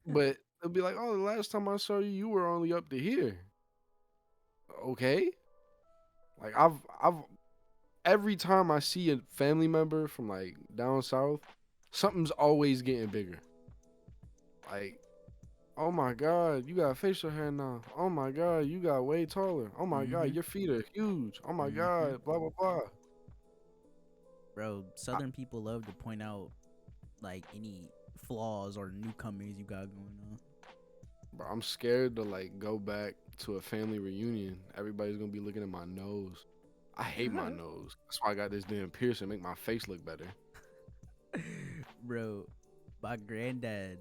Speaker 2: But they'll be like, oh, the last time I saw you, you were only up to here. Okay. Like I've every time I see a family member from like down south, something's always getting bigger. Like, oh my god, you got facial hair now. Oh my god, you got way taller. Oh my god,
Speaker 1: mm-hmm,
Speaker 2: your feet are huge. Oh my
Speaker 1: mm-hmm.
Speaker 2: god, blah blah blah.
Speaker 1: Bro, Southern people love to point out like any flaws or newcomers you got going on.
Speaker 2: Bro, I'm scared to like go back to a family reunion. Everybody's gonna be looking at my nose. I hate my nose. That's why I got this damn piercing, make my face look better.
Speaker 1: Bro, my granddad,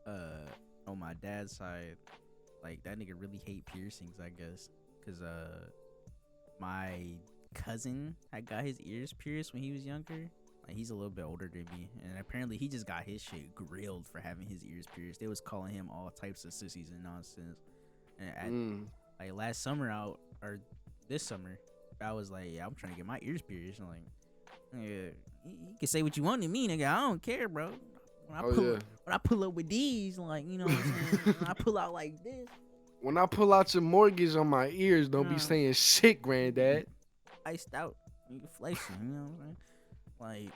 Speaker 1: on my dad's side, like that nigga really hate piercings, I guess, cause my cousin had got his ears pierced when he was younger. Like he's a little bit older than me, and apparently he just got his shit grilled for having his ears pierced. They was calling him all types of sissies and nonsense. And at
Speaker 2: Mm.
Speaker 1: like last summer out or this summer, I was like, yeah, I'm trying to get my ears pierced. I'm like, yeah, you can say what you want to me, nigga. I don't care, bro. When I
Speaker 2: Oh
Speaker 1: pull
Speaker 2: yeah.
Speaker 1: up, when I pull up with these, like, you know what I'm saying? When I pull out like this,
Speaker 2: When I pull out your mortgage on my ears,
Speaker 1: you
Speaker 2: don't be
Speaker 1: know,
Speaker 2: saying shit, granddad.
Speaker 1: iced out, nigga flexing. You know what I'm saying? Like,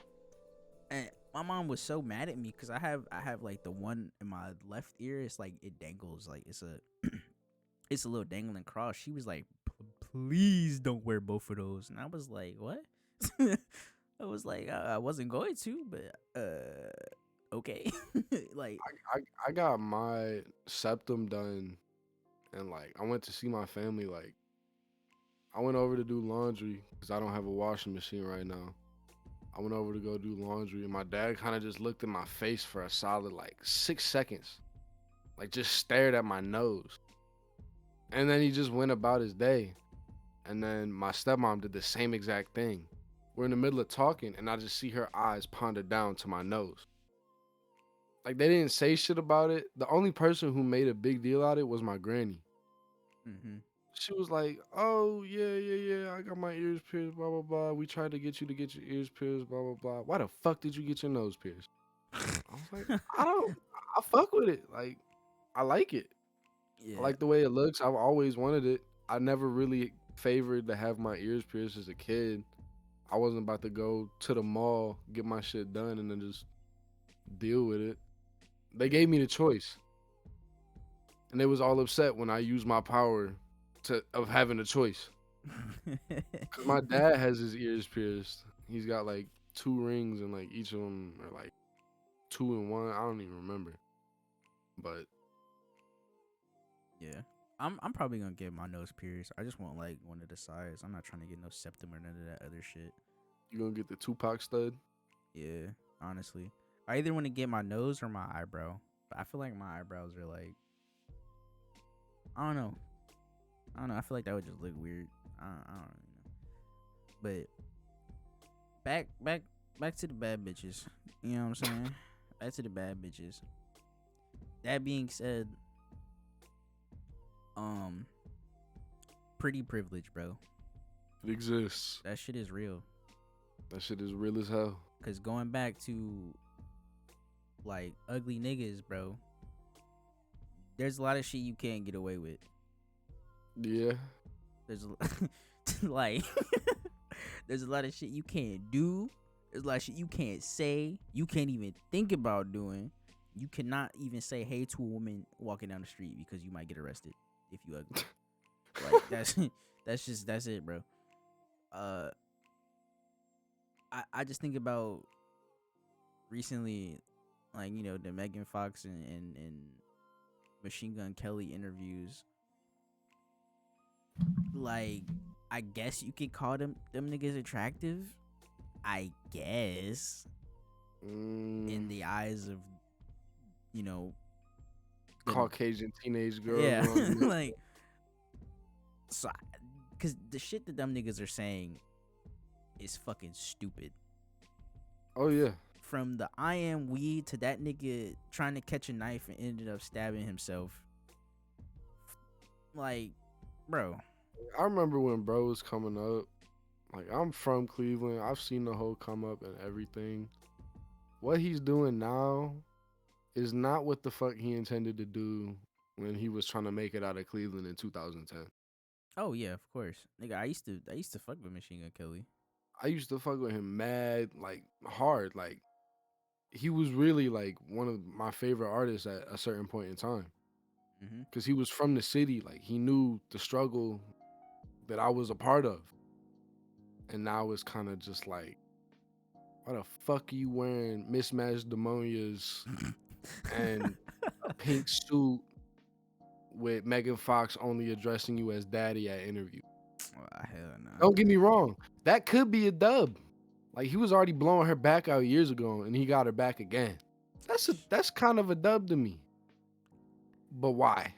Speaker 1: and my mom was so mad at me because I have like the one in my left ear. It's like it dangles, like it's a little dangling cross. She was like, please don't wear both of those. And I was like, what? I was like, I wasn't going to, but okay. Like,
Speaker 2: I got my septum done, and like I went to see my family. Like I went over to do laundry because I don't have a washing machine right now. I went over to go do laundry, and my dad kind of just looked in my face for a solid like 6 seconds, like just stared at my nose, and then he just went about his day. And then my stepmom did the same exact thing. We're in the middle of talking, and I just see her eyes ponder down to my nose. Like they didn't say shit about it. The only person who made a big deal out of it was my granny.
Speaker 1: mm-hmm.
Speaker 2: She was like, "Oh yeah. I got my ears pierced. Blah blah blah. We tried to get you to get your ears pierced. Blah blah blah. Why the fuck did you get your nose pierced?" I was like, "I don't. I fuck with it. Like, I like it. I
Speaker 1: Yeah.
Speaker 2: like the way it looks. I've always wanted it. I never really favored to have my ears pierced as a kid. I wasn't about to go to the mall, get my shit done, and then just deal with it. They
Speaker 1: Yeah.
Speaker 2: gave me the choice, and they was all upset when I used my power of having a choice. Cause my dad has his ears pierced. He's got like 2 rings, and like each of them are like 2 in 1. I don't even remember, but
Speaker 1: Yeah. I'm probably gonna get my nose pierced. I just want like one of the sides. I'm not trying to get no septum or none of that other shit.
Speaker 2: you gonna get the Tupac stud.
Speaker 1: Yeah, honestly. I either want to get my nose or my eyebrow. But I feel like my eyebrows are like, I don't know. I don't know. I feel like that would just look weird. I don't really know. But back to the bad bitches. You know what I'm saying? Back to the bad bitches. That being said, um, pretty privilege, bro.
Speaker 2: It exists.
Speaker 1: That shit is real.
Speaker 2: That shit is real as hell.
Speaker 1: Cause going back to like ugly niggas, bro. There's a lot of shit you can't get away with.
Speaker 2: Yeah.
Speaker 1: There's like there's a lot of shit you can't do. There's a lot of shit you can't say. You can't even think about doing. You cannot even say hey to a woman walking down the street because you might get arrested if you ugly. Like that's it, bro. I just think about recently, like, you know, the Megan Fox and Machine Gun Kelly interviews. Like, I guess you could call them niggas attractive. I guess in the eyes of, you know, the,
Speaker 2: Caucasian teenage girls.
Speaker 1: yeah, like, so, cause the shit that them niggas are saying is fucking stupid.
Speaker 2: Oh yeah.
Speaker 1: From the I am weed to that nigga trying to catch a knife and ended up stabbing himself. Like, bro.
Speaker 2: I remember when bro was coming up. Like I'm from Cleveland. I've seen the whole come up and everything. What he's doing now is not what the fuck he intended to do when he was trying to make it out of Cleveland in 2010.
Speaker 1: Oh yeah, of course, nigga. I used to fuck with Machine Gun Kelly.
Speaker 2: I used to fuck with him mad, like hard. Like he was really like one of my favorite artists at a certain point in time.
Speaker 1: Mm-hmm.
Speaker 2: Cause he was from the city. Like he knew the struggle that I was a part of. And now it's kind of just like, why the fuck are you wearing mismatched demonias and a pink suit with Megan Fox only addressing you as daddy at interview?
Speaker 1: Hell no.
Speaker 2: Don't get me wrong. That could be a dub. Like he was already blowing her back out years ago and he got her back again. That's kind of a dub to me. But why?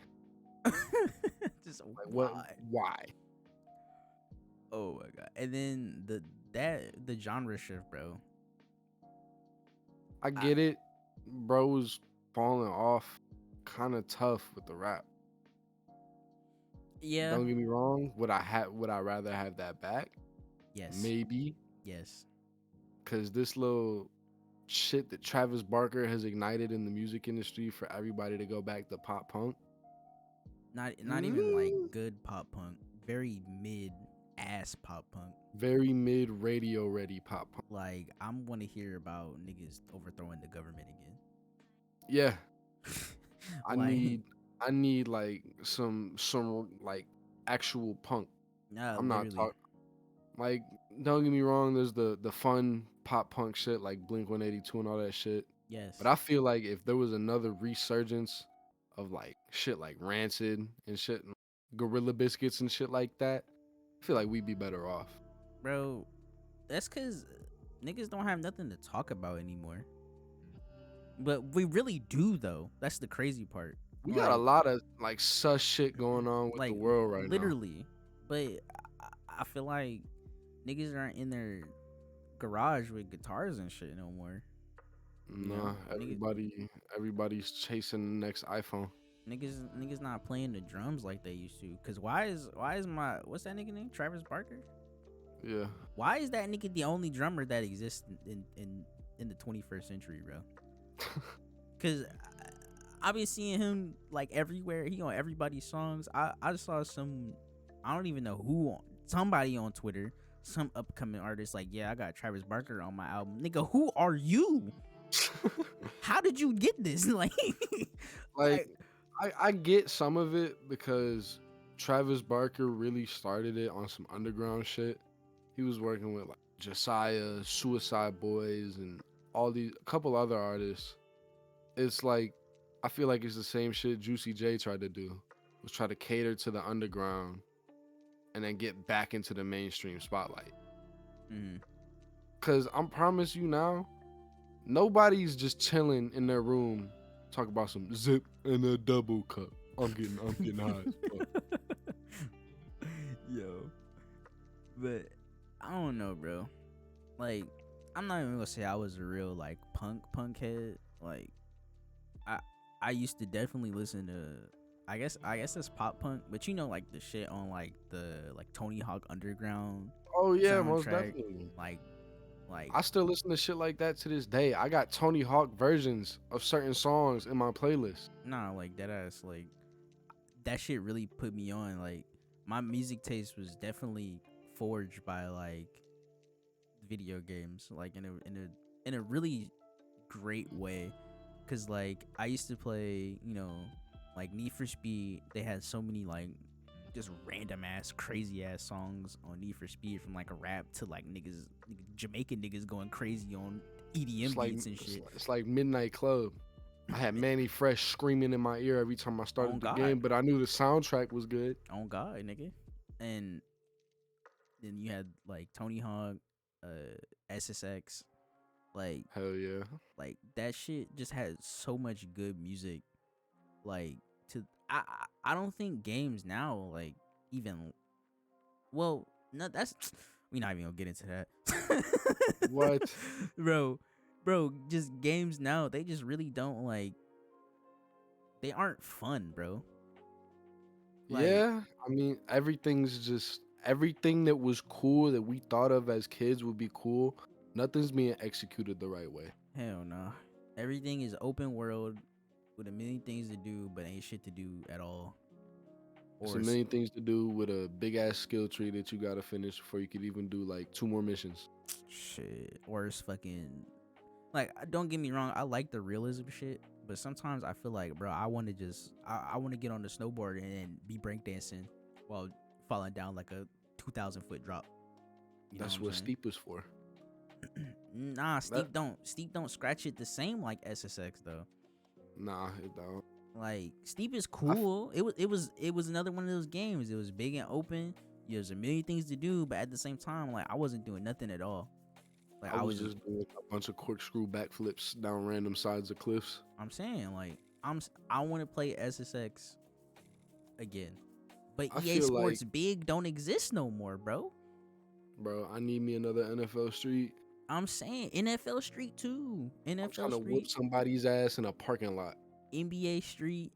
Speaker 1: Just
Speaker 2: Like
Speaker 1: why?
Speaker 2: why?
Speaker 1: Oh my god! And then the genre shift, bro.
Speaker 2: I get it. Bro was falling off kind of tough with the rap.
Speaker 1: Yeah.
Speaker 2: Don't get me wrong. Would I rather have that back?
Speaker 1: Yes.
Speaker 2: Maybe,
Speaker 1: Yes.
Speaker 2: because this little shit that Travis Barker has ignited in the music industry for everybody to go back to pop punk.
Speaker 1: Not even like
Speaker 2: Mm,
Speaker 1: good pop punk. Very mid ass pop punk.
Speaker 2: very mid radio ready pop punk.
Speaker 1: Like I'm want to hear about niggas overthrowing the government
Speaker 2: Yeah,
Speaker 1: again.
Speaker 2: I
Speaker 1: Like,
Speaker 2: need I need like some like actual punk.
Speaker 1: nah,
Speaker 2: I'm not
Speaker 1: literally.
Speaker 2: talking like, don't get me wrong, there's the fun pop punk shit like Blink 182 and all that shit. But
Speaker 1: Yes,
Speaker 2: I feel like if there was another resurgence of like shit like Rancid and shit, and Gorilla Biscuits and shit like that, I feel like we'd be better off.
Speaker 1: bro. That's cause niggas don't have nothing to talk about anymore. But we really do though. That's the crazy part.
Speaker 2: We got a
Speaker 1: Like,
Speaker 2: lot of like sus shit going on with the
Speaker 1: like
Speaker 2: world right now.
Speaker 1: literally. But I feel like niggas aren't in their garage with guitars and shit no more. You
Speaker 2: Nah,
Speaker 1: know,
Speaker 2: everybody's chasing the next iPhone.
Speaker 1: niggas not playing the drums like they used to. Cause why is my what's that nigga name? Travis Barker.
Speaker 2: Yeah.
Speaker 1: Why is that nigga the only drummer that exists in the 21st century, bro? Cause I've been seeing him like everywhere. He on everybody's songs. I saw I don't even know who somebody on Twitter, some upcoming artist like, yeah, I got Travis Barker on my album. Nigga, who are you? How did you get this? Like,
Speaker 2: Like
Speaker 1: like
Speaker 2: I get some of it because Travis Barker really started it on some underground shit. He was working with like Josiah, Suicide Boys, and all these a couple other artists. It's like I feel like it's the same shit Juicy J tried to do, was try to cater to the underground and then get back into the mainstream spotlight.
Speaker 1: mm,
Speaker 2: Cause I'm promise you now, nobody's just chilling in their room talk about some zip and a double cup. I'm getting high as fuck.
Speaker 1: yo, but I don't know, bro. Like, I'm not even gonna say I was a real like punk head. Like, I I used to definitely listen to I guess that's pop punk, but you know like the shit on like the like Tony Hawk Underground
Speaker 2: Oh yeah, most
Speaker 1: soundtrack,
Speaker 2: definitely.
Speaker 1: like like
Speaker 2: I still listen to shit like that to this day. I got Tony Hawk versions of certain songs in my playlist.
Speaker 1: nah, like that ass, like that shit really put me on. Like my music taste was definitely forged by like video games, like in a really great way. Cause like I used to play, you know, like Need for Speed. They had so many like just random ass crazy ass songs on Need for Speed, from like a rap to like Jamaican niggas going crazy on
Speaker 2: It's
Speaker 1: EDM
Speaker 2: like
Speaker 1: beats and shit.
Speaker 2: it's like Midnight Club. I had Manny Fresh screaming in my ear every time I
Speaker 1: On
Speaker 2: started the
Speaker 1: God,
Speaker 2: game, but I knew the soundtrack was good.
Speaker 1: on God, nigga. And then you had like Tony Hawk, SSX, like
Speaker 2: Hell yeah.
Speaker 1: that shit just had so much good music. Like to I don't think games now like even well no that's we not even gonna get into that.
Speaker 2: What?
Speaker 1: bro bro, just games now, they just really don't like, they aren't fun, bro. Like,
Speaker 2: Yeah, I mean everything that was cool that we thought of as kids would be cool. Nothing's being executed the right way.
Speaker 1: hell no. Everything is open world with a million things to do but ain't shit to do at all.
Speaker 2: It's
Speaker 1: Or
Speaker 2: a million things to do with a big ass skill tree that you gotta finish before you could even do like 2 more missions.
Speaker 1: shit, or it's fucking like, don't get me wrong, I like the realism shit, but sometimes I feel like, bro, I want to just I want to get on the snowboard and be breakdancing while falling down like a 2,000 foot drop. You know
Speaker 2: That's
Speaker 1: what
Speaker 2: what
Speaker 1: I'm
Speaker 2: Steep is for.
Speaker 1: saying? Nah,
Speaker 2: That
Speaker 1: Steep don't scratch it the same like SSX though.
Speaker 2: nah, it don't.
Speaker 1: Like Steep is
Speaker 2: I f-
Speaker 1: cool. It was another one of those games. It was big and open. There's a million things to do, but at the same time, like I wasn't doing nothing at all. Like
Speaker 2: I
Speaker 1: I
Speaker 2: was
Speaker 1: was just,
Speaker 2: just doing a bunch of corkscrew backflips down random sides of cliffs.
Speaker 1: I'm saying like I want to play SSX again. But
Speaker 2: I
Speaker 1: EA
Speaker 2: feel like,
Speaker 1: Sports Big don't exist no more, bro.
Speaker 2: bro, I need me another NFL Street.
Speaker 1: I'm saying NFL Street too.
Speaker 2: I'm trying
Speaker 1: NFL
Speaker 2: to whoop
Speaker 1: Street,
Speaker 2: somebody's ass in a parking lot.
Speaker 1: NBA Street,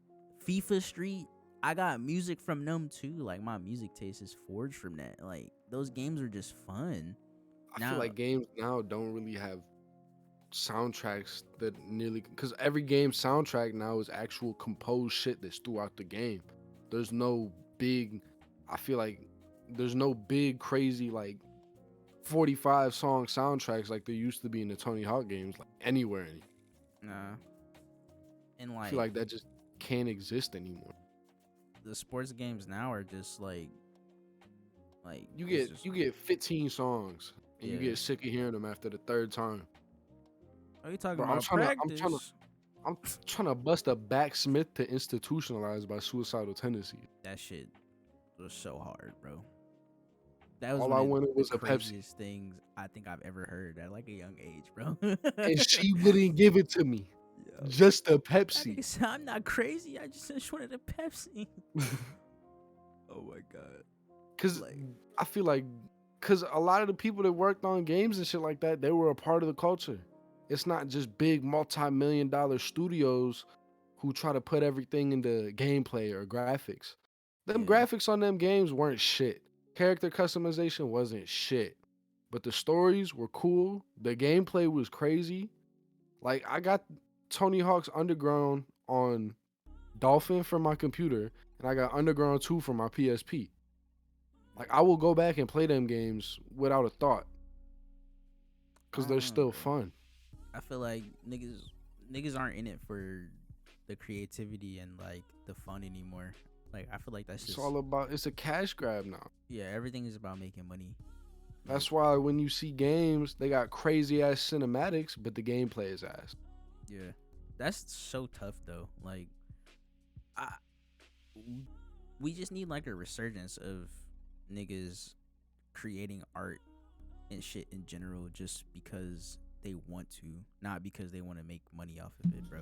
Speaker 1: FIFA Street. I got music from them too. Like my music taste is forged from that. Like those games are just fun.
Speaker 2: I feel
Speaker 1: Now,
Speaker 2: like games now don't really have soundtracks that nearly because every game soundtrack now is actual composed shit that's throughout the game. There's no big. I feel like there's no big crazy like 45 song soundtracks like there used to be in the Tony Hawk games like anywhere.
Speaker 1: nah, and
Speaker 2: I feel
Speaker 1: like
Speaker 2: like that just can't exist anymore.
Speaker 1: the sports games now are just like
Speaker 2: You
Speaker 1: it's
Speaker 2: get
Speaker 1: just
Speaker 2: you get 15 songs and you
Speaker 1: yeah.
Speaker 2: get sick of hearing them after the third time.
Speaker 1: Are you talking
Speaker 2: Bro,
Speaker 1: about practice?
Speaker 2: I'm trying to bust a backsmith to institutionalized by suicidal tendencies.
Speaker 1: That shit was so hard, bro. That was
Speaker 2: All
Speaker 1: one
Speaker 2: I
Speaker 1: of
Speaker 2: wanted
Speaker 1: the
Speaker 2: was a Pepsi,
Speaker 1: craziest things I think I've ever heard at like a young age, bro.
Speaker 2: and she wouldn't give it to me.
Speaker 1: Yo,
Speaker 2: Just a
Speaker 1: that
Speaker 2: Pepsi.
Speaker 1: nigga said I'm not crazy. I just wanted a Pepsi. Oh my god.
Speaker 2: Cause
Speaker 1: Like,
Speaker 2: I feel like, cause a lot of the people that worked on games and shit like that, they were a part of the culture. It's not just big multi-million-dollar studios who try to put everything into gameplay or graphics. Them
Speaker 1: yeah.
Speaker 2: graphics on them games weren't shit. Character customization wasn't shit. But the stories were cool. The gameplay was crazy. Like I got Tony Hawk's Underground on Dolphin for my computer, and I got Underground 2 for my PSP. Like I will go back and play them games without a thought
Speaker 1: I
Speaker 2: because they're
Speaker 1: don't know,
Speaker 2: still
Speaker 1: bro.
Speaker 2: fun.
Speaker 1: I feel like niggas aren't in it for the creativity and like the fun anymore. Like I feel like that's
Speaker 2: It's
Speaker 1: just
Speaker 2: all about it's a cash grab now.
Speaker 1: yeah, everything is about making money. Like
Speaker 2: That's why when you see games, they got crazy ass cinematics, but the gameplay is ass.
Speaker 1: yeah. That's so tough though. Like I we just need like a resurgence of niggas creating art and shit in general just because they want to, not because they want to make money off of it, bro.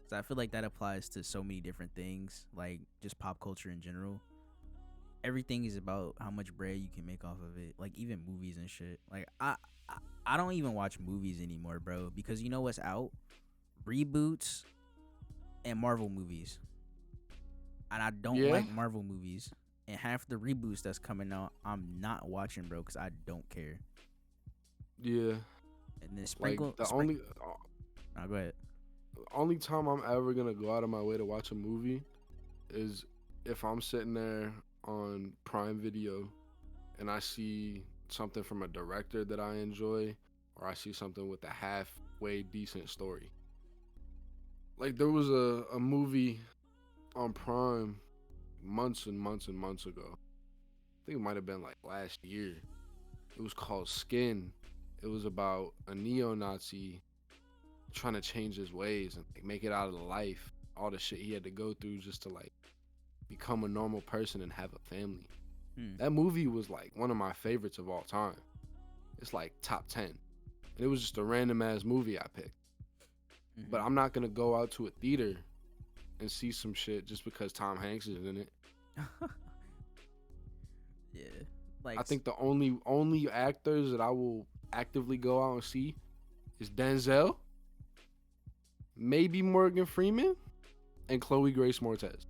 Speaker 1: So I feel like that applies to so many different things, like just pop culture in general. Everything is about how much bread you can make off of it. Like even movies and shit. Like I don't even watch movies anymore, bro, because you know what's out? Reboots and Marvel movies. And I don't
Speaker 2: Yeah,
Speaker 1: like Marvel movies. And half the reboots that's coming out, I'm not watching, bro, because I don't care.
Speaker 2: yeah.
Speaker 1: And then
Speaker 2: Like
Speaker 1: sprinkle,
Speaker 2: the
Speaker 1: sprinkle. Oh, go ahead.
Speaker 2: only time I'm ever gonna go out of my way to watch a movie is if I'm sitting there on Prime Video and I see something from a director that I enjoy, or I see something with a halfway decent story. Like there was a movie on Prime months and months and months ago. I think it might have been like last year. It was called Skin. It was about a neo-Nazi trying to change his ways and like, make it out of the life. All the shit he had to go through just to like become a normal person and have a family.
Speaker 1: Hmm.
Speaker 2: That movie was like one of my favorites of all time. It's like top 10. And it was just a random ass movie I picked.
Speaker 1: Mm-hmm.
Speaker 2: But I'm not gonna go out to a theater and see some shit just because Tom Hanks is in it.
Speaker 1: Yeah. Like,
Speaker 2: I think the only actors that I will actively go out and see is Denzel, maybe Morgan Freeman, and Chloe Grace Moretz.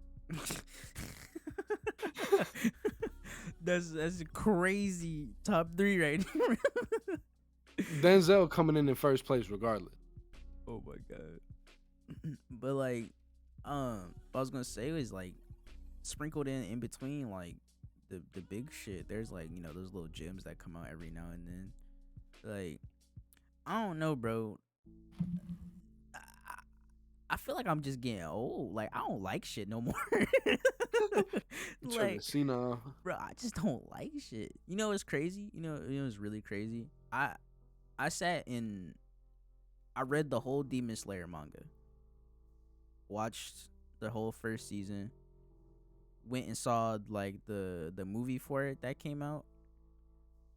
Speaker 1: that's a crazy top 3 right here.
Speaker 2: Denzel coming in first place regardless.
Speaker 1: Oh my god. But like, what I was gonna say was like sprinkled in between like the big shit. There's like those little gems that come out every now and then. Like I don't know, bro. I, I feel like I'm just getting old. Like I don't like shit no more.
Speaker 2: You turning
Speaker 1: Like,
Speaker 2: senile.
Speaker 1: bro, I just don't like shit. You know what's crazy? It's really crazy. I sat in. I read the whole Demon Slayer manga. Watched the whole first season. Went and saw like the movie for it that came out.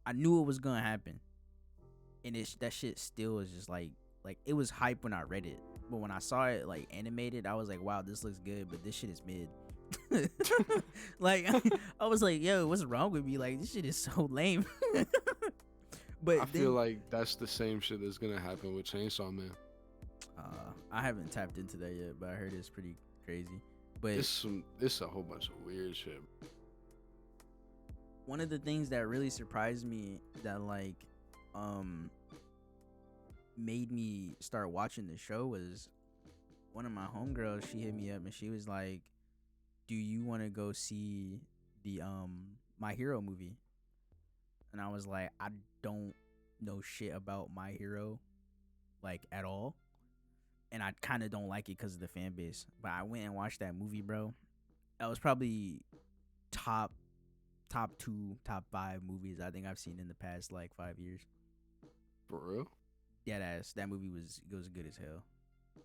Speaker 1: I knew it was gonna happen, and that shit still is just like it was hype when I read it, but when I saw it like animated, I was like, wow, this looks good, but this shit is mid. Like I was like, yo, what's wrong with me? Like this shit is so lame. But
Speaker 2: I
Speaker 1: then,
Speaker 2: feel like that's the same shit that's gonna happen with Chainsaw Man.
Speaker 1: I haven't tapped into that yet, but I heard it's pretty crazy. But
Speaker 2: It's a whole bunch of weird shit.
Speaker 1: one of the things that really surprised me that like um made me start watching the show was one of my homegirls. She hit me up and she was like, "Do you want to go see the My Hero movie?" And I was like, "I don't know shit about My Hero like at all, and I kind of don't like it because of the fan base." But I went and watched that movie, bro. That was probably top top 2, top 5 movies I think I've seen in the past like 5 years.
Speaker 2: For real?
Speaker 1: Dead ass. That movie was good as hell.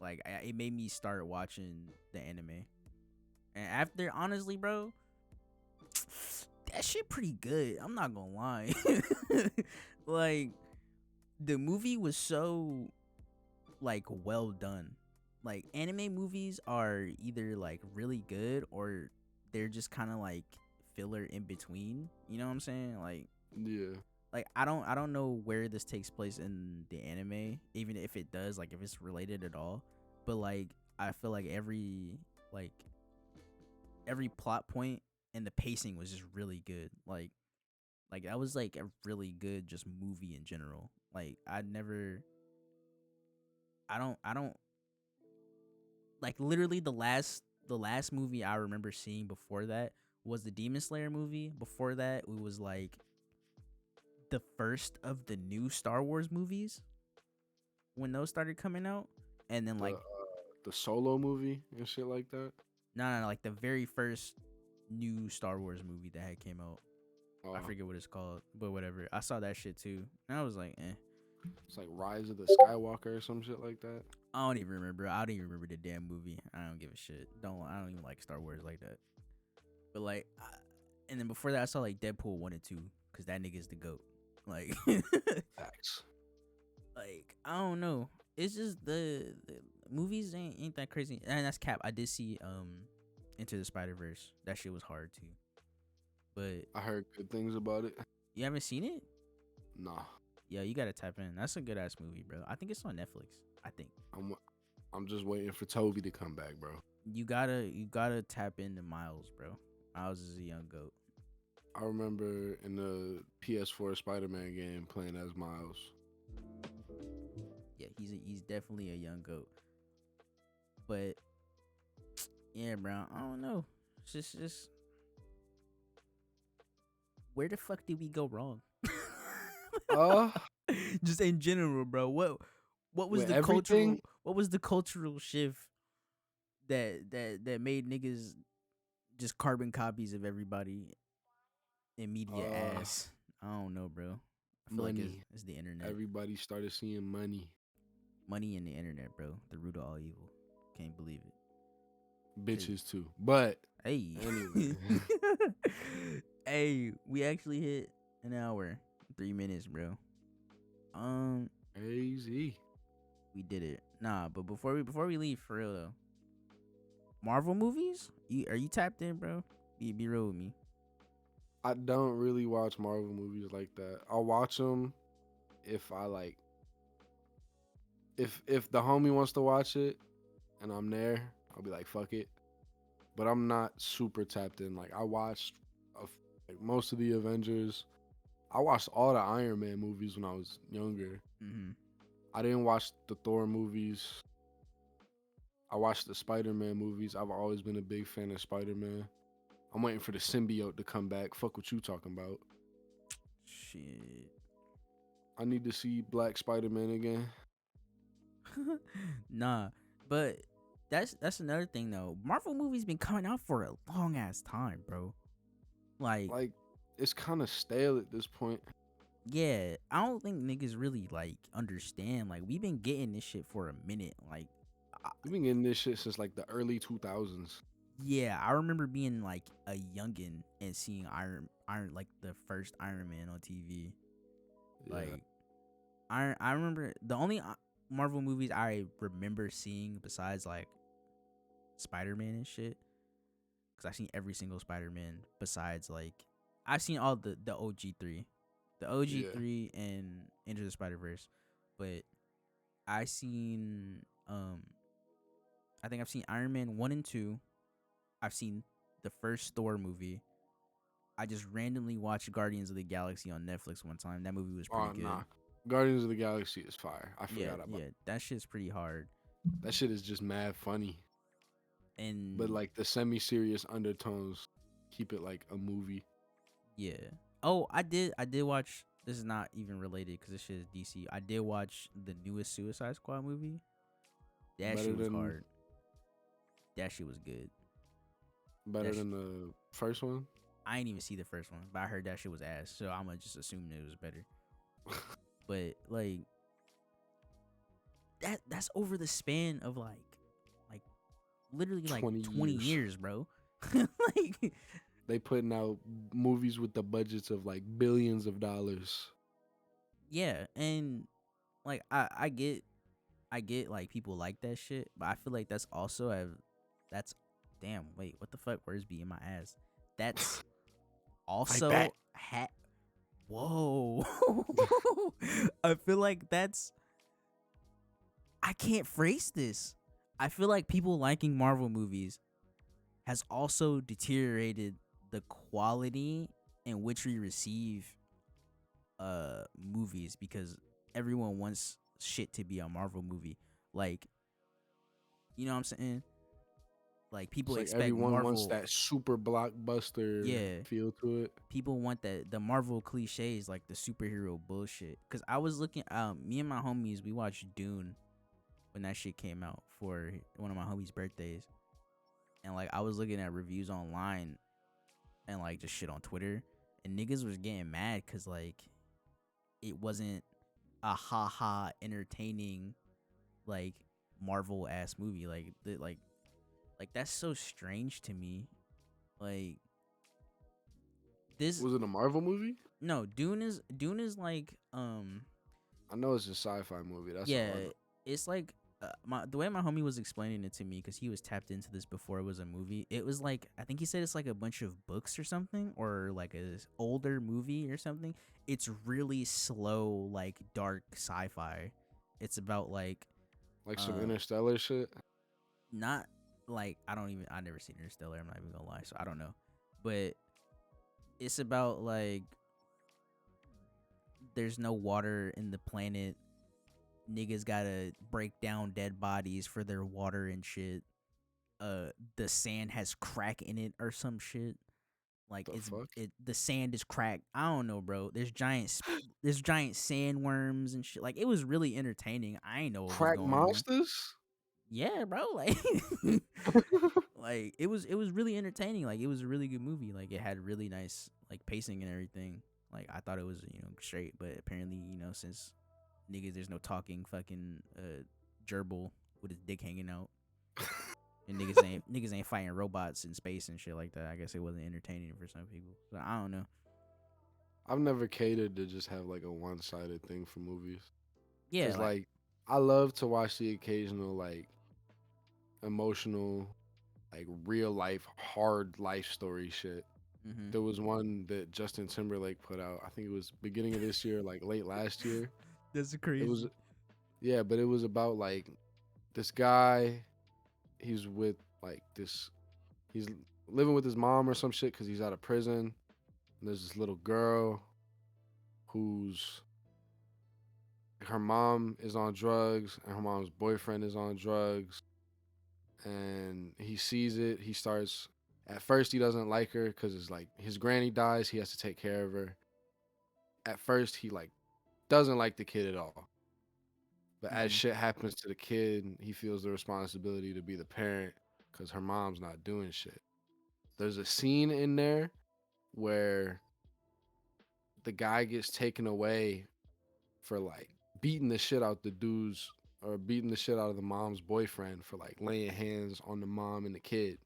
Speaker 1: Like it made me start watching the anime. And after, honestly, bro, that shit pretty good. I'm not gonna lie. Like the movie was so like well done. Like anime movies are either like really good or they're just kind of like filler in between. You know what I'm saying?
Speaker 2: Yeah.
Speaker 1: Like I don't know where this takes place in the anime, even if it does, like if it's related at all. But like I feel like like every plot point and the pacing was just really good. Like that was like a really good just movie in general. Like I don't like literally the last movie I remember seeing before that was the Demon Slayer movie. Before that, it was like the first of the new Star Wars movies when those started coming out, and then like
Speaker 2: The Solo movie and shit like that.
Speaker 1: no, like the very first new Star Wars movie that had came out. I forget what it's called, but whatever. I saw that shit too, and I was like, eh.
Speaker 2: It's like Rise of the Skywalker or some shit like that.
Speaker 1: I don't even remember. I don't even remember the damn movie. I don't give a shit. I don't even like Star Wars like that. But like, and then before that, I saw like Deadpool 1 and 2 because that nigga's the goat. Like,
Speaker 2: Facts.
Speaker 1: like I don't know. It's just the movies ain't that crazy. And that's cap. I did see Into the Spider-Verse. That shit was hard too. But
Speaker 2: I heard good things about it.
Speaker 1: you haven't seen it?
Speaker 2: Nah.
Speaker 1: Yeah, you gotta type in. That's a good ass movie, bro. I think it's on Netflix. I think.
Speaker 2: I'm just waiting for Toby to come back, bro.
Speaker 1: You gotta tap into Miles, bro. Miles is a young goat.
Speaker 2: I remember in the PS4 Spider-Man game playing as Miles.
Speaker 1: Yeah, he's definitely a young goat. But yeah, bro, I don't know. It's just where the fuck did we go wrong?
Speaker 2: Uh,
Speaker 1: Just in general, bro. What was
Speaker 2: with
Speaker 1: the
Speaker 2: everything,
Speaker 1: cultural shift that made niggas just carbon copies of everybody in media ass? I don't know, bro. I feel like
Speaker 2: money.
Speaker 1: it's the internet.
Speaker 2: Everybody started seeing money.
Speaker 1: Money in the internet, bro. The root of all evil. Can't believe it.
Speaker 2: Bitches too. But
Speaker 1: Hey.
Speaker 2: anyway.
Speaker 1: Hey, we actually hit an hour, 3 minutes, bro.
Speaker 2: Crazy.
Speaker 1: We did it. Nah, but before we leave, for real though, Marvel movies? Are you tapped in, bro? Be real with me.
Speaker 2: I don't really watch Marvel movies like that. I'll watch them if I like. If the homie wants to watch it and I'm there, I'll be like, fuck it. But I'm not super tapped in. Like I watched like most of the Avengers. I watched all the Iron Man movies when I was younger.
Speaker 1: Mm-hmm.
Speaker 2: I didn't watch the Thor movies. I watched the Spider-Man movies. I've always been a big fan of Spider-Man. I'm waiting for the symbiote to come back. Fuck what you talking about.
Speaker 1: Shit.
Speaker 2: I need to see Black Spider-Man again.
Speaker 1: Nah, but that's another thing though. Marvel movies been coming out for a long ass time, bro. Like,
Speaker 2: It's kind of stale at this point.
Speaker 1: yeah, I don't think niggas really like understand. Like, we've been getting this shit for a minute. Like,
Speaker 2: We've been getting this shit since like the early 2000s.
Speaker 1: yeah, I remember being like a youngin and seeing Iron like the first Iron Man on TV.
Speaker 2: Yeah.
Speaker 1: Like, I remember the only Marvel movies I remember seeing besides like Spider-Man and shit, because I've seen every single Spider-Man besides like I've seen all the OG3, the OG3 and Into the Spider-Verse, but I seen I think I've seen Iron Man 1 and 2, I've seen the first Thor movie. I just randomly watched Guardians of the Galaxy on Netflix one time. That movie was pretty
Speaker 2: Oh
Speaker 1: good.
Speaker 2: nah, Guardians of the Galaxy is fire. I
Speaker 1: Yeah,
Speaker 2: forgot about
Speaker 1: yeah, that shit's pretty hard.
Speaker 2: that. Shit is just mad funny, but
Speaker 1: And
Speaker 2: like the semi-serious undertones keep it like a movie.
Speaker 1: yeah. Oh, I did watch. This is not even related because this shit is DC. I did watch the newest Suicide Squad movie. That
Speaker 2: Better
Speaker 1: shit was
Speaker 2: than
Speaker 1: hard. That shit was good.
Speaker 2: better
Speaker 1: That sh-
Speaker 2: than the first one.
Speaker 1: I ain't even see the first one, but I heard that shit was ass. So I'm gonna just assume it was better. But like that's over the span of like literally like
Speaker 2: 20
Speaker 1: 20
Speaker 2: years.
Speaker 1: years, bro. Like
Speaker 2: They putting out movies with the budgets of like billions of dollars.
Speaker 1: yeah, and like I get like people like that shit, but I feel like that's also that's damn, wait, what the fuck? Where's be in my ass? That's
Speaker 2: Fight back.
Speaker 1: also whoa. I feel like that's I can't phrase this. I feel like people liking Marvel movies has also deteriorated the quality in which we receive movies because everyone wants shit to be a Marvel movie. Like, you know what I'm saying? Like people
Speaker 2: It's like
Speaker 1: expect
Speaker 2: everyone wants
Speaker 1: Marvel.
Speaker 2: that super blockbuster
Speaker 1: Yeah,
Speaker 2: feel to it.
Speaker 1: people want that the Marvel cliches like the superhero bullshit. Cause I was looking, me and my homies we watched Dune when that shit came out for one of my homies' birthdays, and like I was looking at reviews online and like just shit on Twitter, and niggas was getting mad cause like it wasn't a haha entertaining like Marvel ass movie. Like that's so strange to me. Like this
Speaker 2: Was it a Marvel movie?
Speaker 1: no, Dune is like
Speaker 2: I know it's a sci-fi movie. That's all
Speaker 1: yeah,
Speaker 2: I know.
Speaker 1: it's like the way my homie was explaining it to me because he was tapped into this before it was a movie. It was like I think he said it's like a bunch of books or something, or like a older movie or something. It's really slow, like dark sci-fi. It's about like
Speaker 2: Like some
Speaker 1: uh
Speaker 2: Interstellar shit.
Speaker 1: not like I never seen Interstellar. I'm not even gonna lie, so I don't know. But it's about like there's no water in the planet. Niggas gotta break down dead bodies for their water and shit. The sand has crack in it or some shit. Like
Speaker 2: The fuck?
Speaker 1: the sand is cracked. I don't know, bro. There's giant sandworms and shit. Like it was really entertaining. I ain't know what was
Speaker 2: Crack
Speaker 1: going on.
Speaker 2: monsters?
Speaker 1: Yeah, bro. Like like it was really entertaining. Like it was a really good movie. Like it had really nice like pacing and everything. Like I thought it was straight, but apparently since niggas there's no talking fucking gerbil with his dick hanging out, and niggas ain't fighting robots in space and shit like that. I guess it wasn't entertaining for some people. So I don't know.
Speaker 2: I've never catered to just have like a one-sided thing for movies.
Speaker 1: Yeah,
Speaker 2: Cause
Speaker 1: like
Speaker 2: like I love to watch the occasional like emotional, like real life, hard life story shit.
Speaker 1: mm-hmm.
Speaker 2: There was one that Justin Timberlake put out. I think it was beginning of this year, like late last year.
Speaker 1: That's
Speaker 2: It was
Speaker 1: crazy.
Speaker 2: yeah, but it was about like this guy. He's with like this. He's living with his mom or some shit because he's out of prison. And there's this little girl who's her mom is on drugs and her mom's boyfriend is on drugs, and he sees it. He starts at first he doesn't like her because it's like his granny dies. He has to take care of her. At first he like doesn't like the kid at all. But as
Speaker 1: Mm-hmm.
Speaker 2: shit happens to the kid, he feels the responsibility to be the parent because her mom's not doing shit. There's a scene in there where the guy gets taken away for like beating the shit out the dudes or beating the shit out of the mom's boyfriend for like laying hands on the mom and the kid.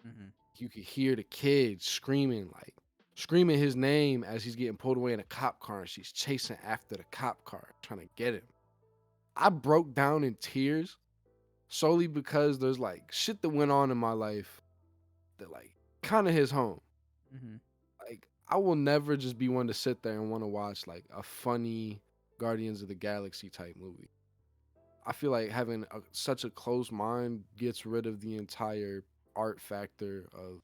Speaker 1: Mm-hmm.
Speaker 2: You could hear the kid screaming his name as he's getting pulled away in a cop car and she's chasing after the cop car trying to get him. I broke down in tears solely because there's like shit that went on in my life that like kind of hits home.
Speaker 1: Mm-hmm.
Speaker 2: Like I will never just be one to sit there and want to watch like a funny Guardians of the Galaxy type movie. I feel like having such a close mind gets rid of the entire art factor of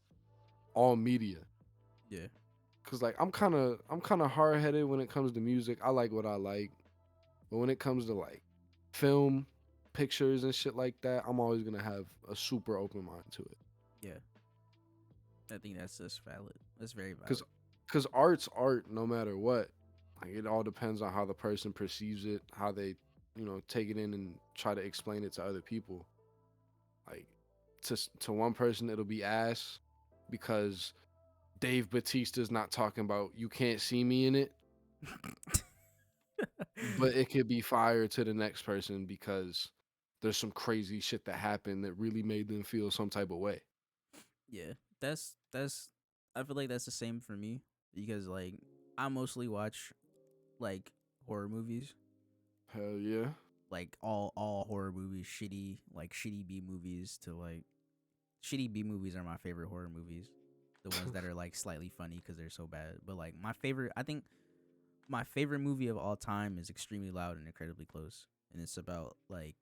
Speaker 2: all media.
Speaker 1: Yeah.
Speaker 2: Cause like I'm kind of hard headed when it comes to music. I like what I like, but when it comes to like film, pictures and shit like that, I'm always gonna have a super open mind to it.
Speaker 1: Yeah. I think that's just valid. That's very
Speaker 2: Cause
Speaker 1: valid.
Speaker 2: cause art's art no matter what. Like it all depends on how the person perceives it, how they, take it in and try to explain it to other people. Like to one person it'll be ass because Dave Batista's not talking about you can't see me in it, but it could be fire to the next person because there's some crazy shit that happened that really made them feel some type of way.
Speaker 1: Yeah. That's I feel like that's the same for me because like I mostly watch like horror movies.
Speaker 2: Hell yeah.
Speaker 1: Like all horror movies, shitty B movies to like shitty B movies are my favorite horror movies. The ones that are like slightly funny because they're so bad. But like I think my favorite movie of all time is Extremely Loud and Incredibly Close, and it's about like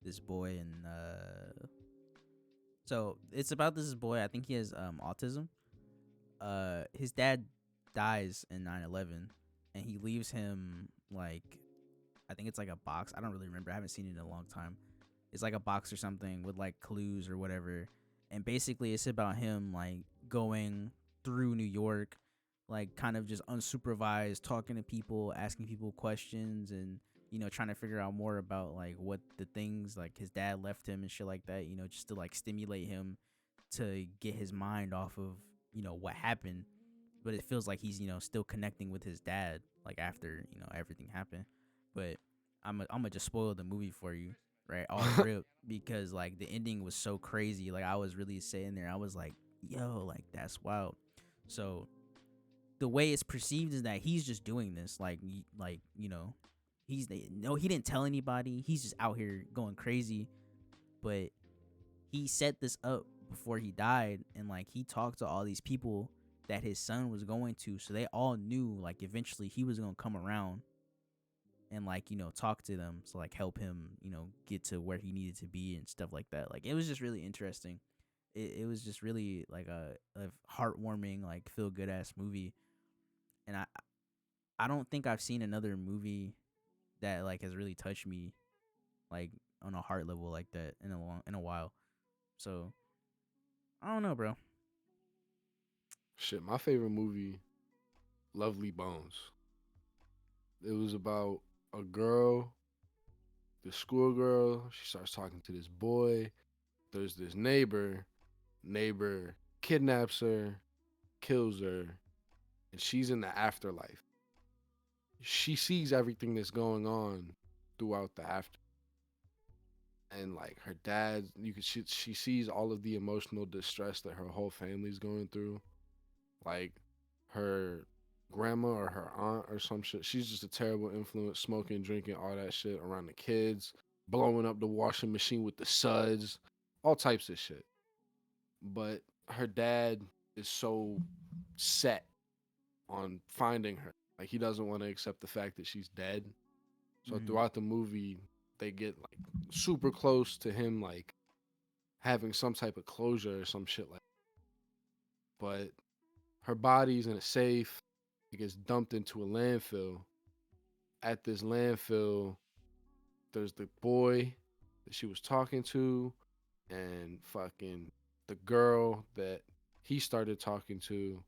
Speaker 1: this boy and so it's about this boy. I think he has autism. His dad dies in 9/11, and he leaves him like I think it's like a box. I don't really remember. I haven't seen it in a long time. It's like a box or something with like clues or whatever. And basically it's about him like going through New York, like kind of just unsupervised, talking to people, asking people questions and trying to figure out more about like what the things like his dad left him and shit like that, just to like stimulate him to get his mind off of, what happened. But it feels like he's, still connecting with his dad like after, everything happened. But I'm gonna just spoil the movie for you, right? Off rip because like the ending was so crazy. Like I was really sitting there, I was like, yo, like that's wild. So the way it's perceived is that he's just doing this, like he's no, he didn't tell anybody. He's just out here going crazy, but he set this up before he died, and like he talked to all these people that his son was going to, so they all knew like eventually he was gonna come around and like talk to them to like help him get to where he needed to be and stuff like that. Like it was just really interesting. It was just really like a heartwarming like feel good ass movie, and I don't think I've seen another movie that like has really touched me like on a heart level like that in a while. So I don't know, bro.
Speaker 2: Shit, my favorite movie, Lovely Bones. It was about a girl, the schoolgirl. She starts talking to this boy. There's this neighbor. Neighbor kidnaps her, kills her, and she's in the afterlife. She sees everything that's going on throughout the after. And like her dad, she sees all of the emotional distress that her whole family's going through. Like her grandma or her aunt or some shit. She's just a terrible influence, smoking, drinking, all that shit around the kids, blowing up the washing machine with the suds, all types of shit. But her dad is so set on finding her. Like he doesn't want to accept the fact that she's dead. So
Speaker 1: Mm-hmm.
Speaker 2: throughout the movie, they get like super close to him like having some type of closure or some shit like that. But her body's in a safe. It gets dumped into a landfill. At this landfill, there's the boy that she was talking to and fucking the girl that he started talking to.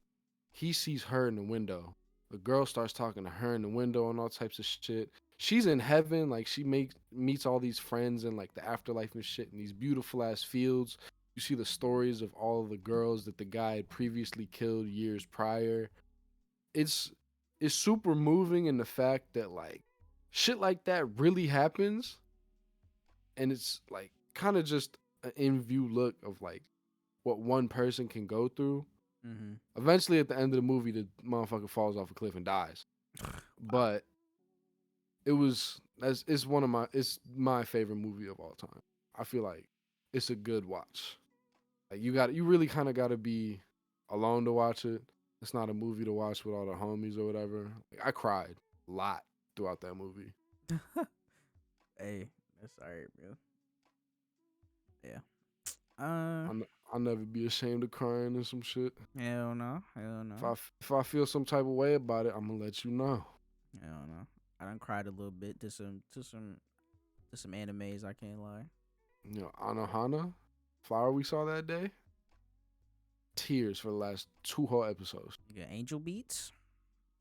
Speaker 2: He sees her in the window. The girl starts talking to her in the window and all types of shit. She's in heaven, like she meets all these friends in like the afterlife and shit in these beautiful ass fields. You see the stories of all of the girls that the guy had previously killed years prior. It's it's super moving in the fact that like shit like that really happens, and it's like kind of just an in view look of like what one person can go through.
Speaker 1: Mm-hmm.
Speaker 2: Eventually, at the end of the movie, the motherfucker falls off a cliff and dies.
Speaker 1: Wow.
Speaker 2: But it's my favorite movie of all time. I feel like it's a good watch. Like you really kind of got to be alone to watch it. It's not a movie to watch with all the homies or whatever. Like, I cried a lot throughout that movie.
Speaker 1: Hey, that's alright, bro. Yeah.
Speaker 2: I'll never be ashamed of crying and some shit.
Speaker 1: Hell no, hell no,
Speaker 2: If I feel some type of way about it, I'm gonna let you know.
Speaker 1: hell no. I done cried a little bit to some animes. I can't lie.
Speaker 2: You know, Anohana, Flower we saw that day. Tears for the last 2 whole episodes.
Speaker 1: You got Angel Beats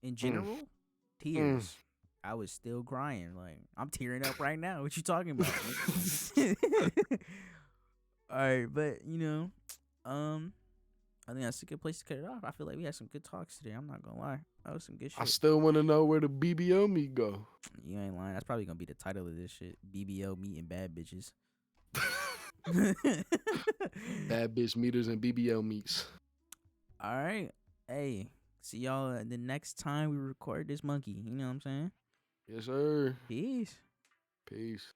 Speaker 1: in
Speaker 2: Mm.
Speaker 1: general, tears. I was still crying. Like I'm tearing up right now. What you talking about? All right, but I think that's a good place to cut it off. I feel like we had some good talks today. I'm not gonna lie. That was some good shit.
Speaker 2: I still want to know where the BBL meet go.
Speaker 1: You ain't lying. That's probably gonna be the title of this shit. BBL meeting bad bitches.
Speaker 2: Bad bitch meters and BBL meets.
Speaker 1: All right. Hey, see y'all the next time we record this monkey. You know what I'm saying?
Speaker 2: Yes, sir.
Speaker 1: Peace.
Speaker 2: Peace.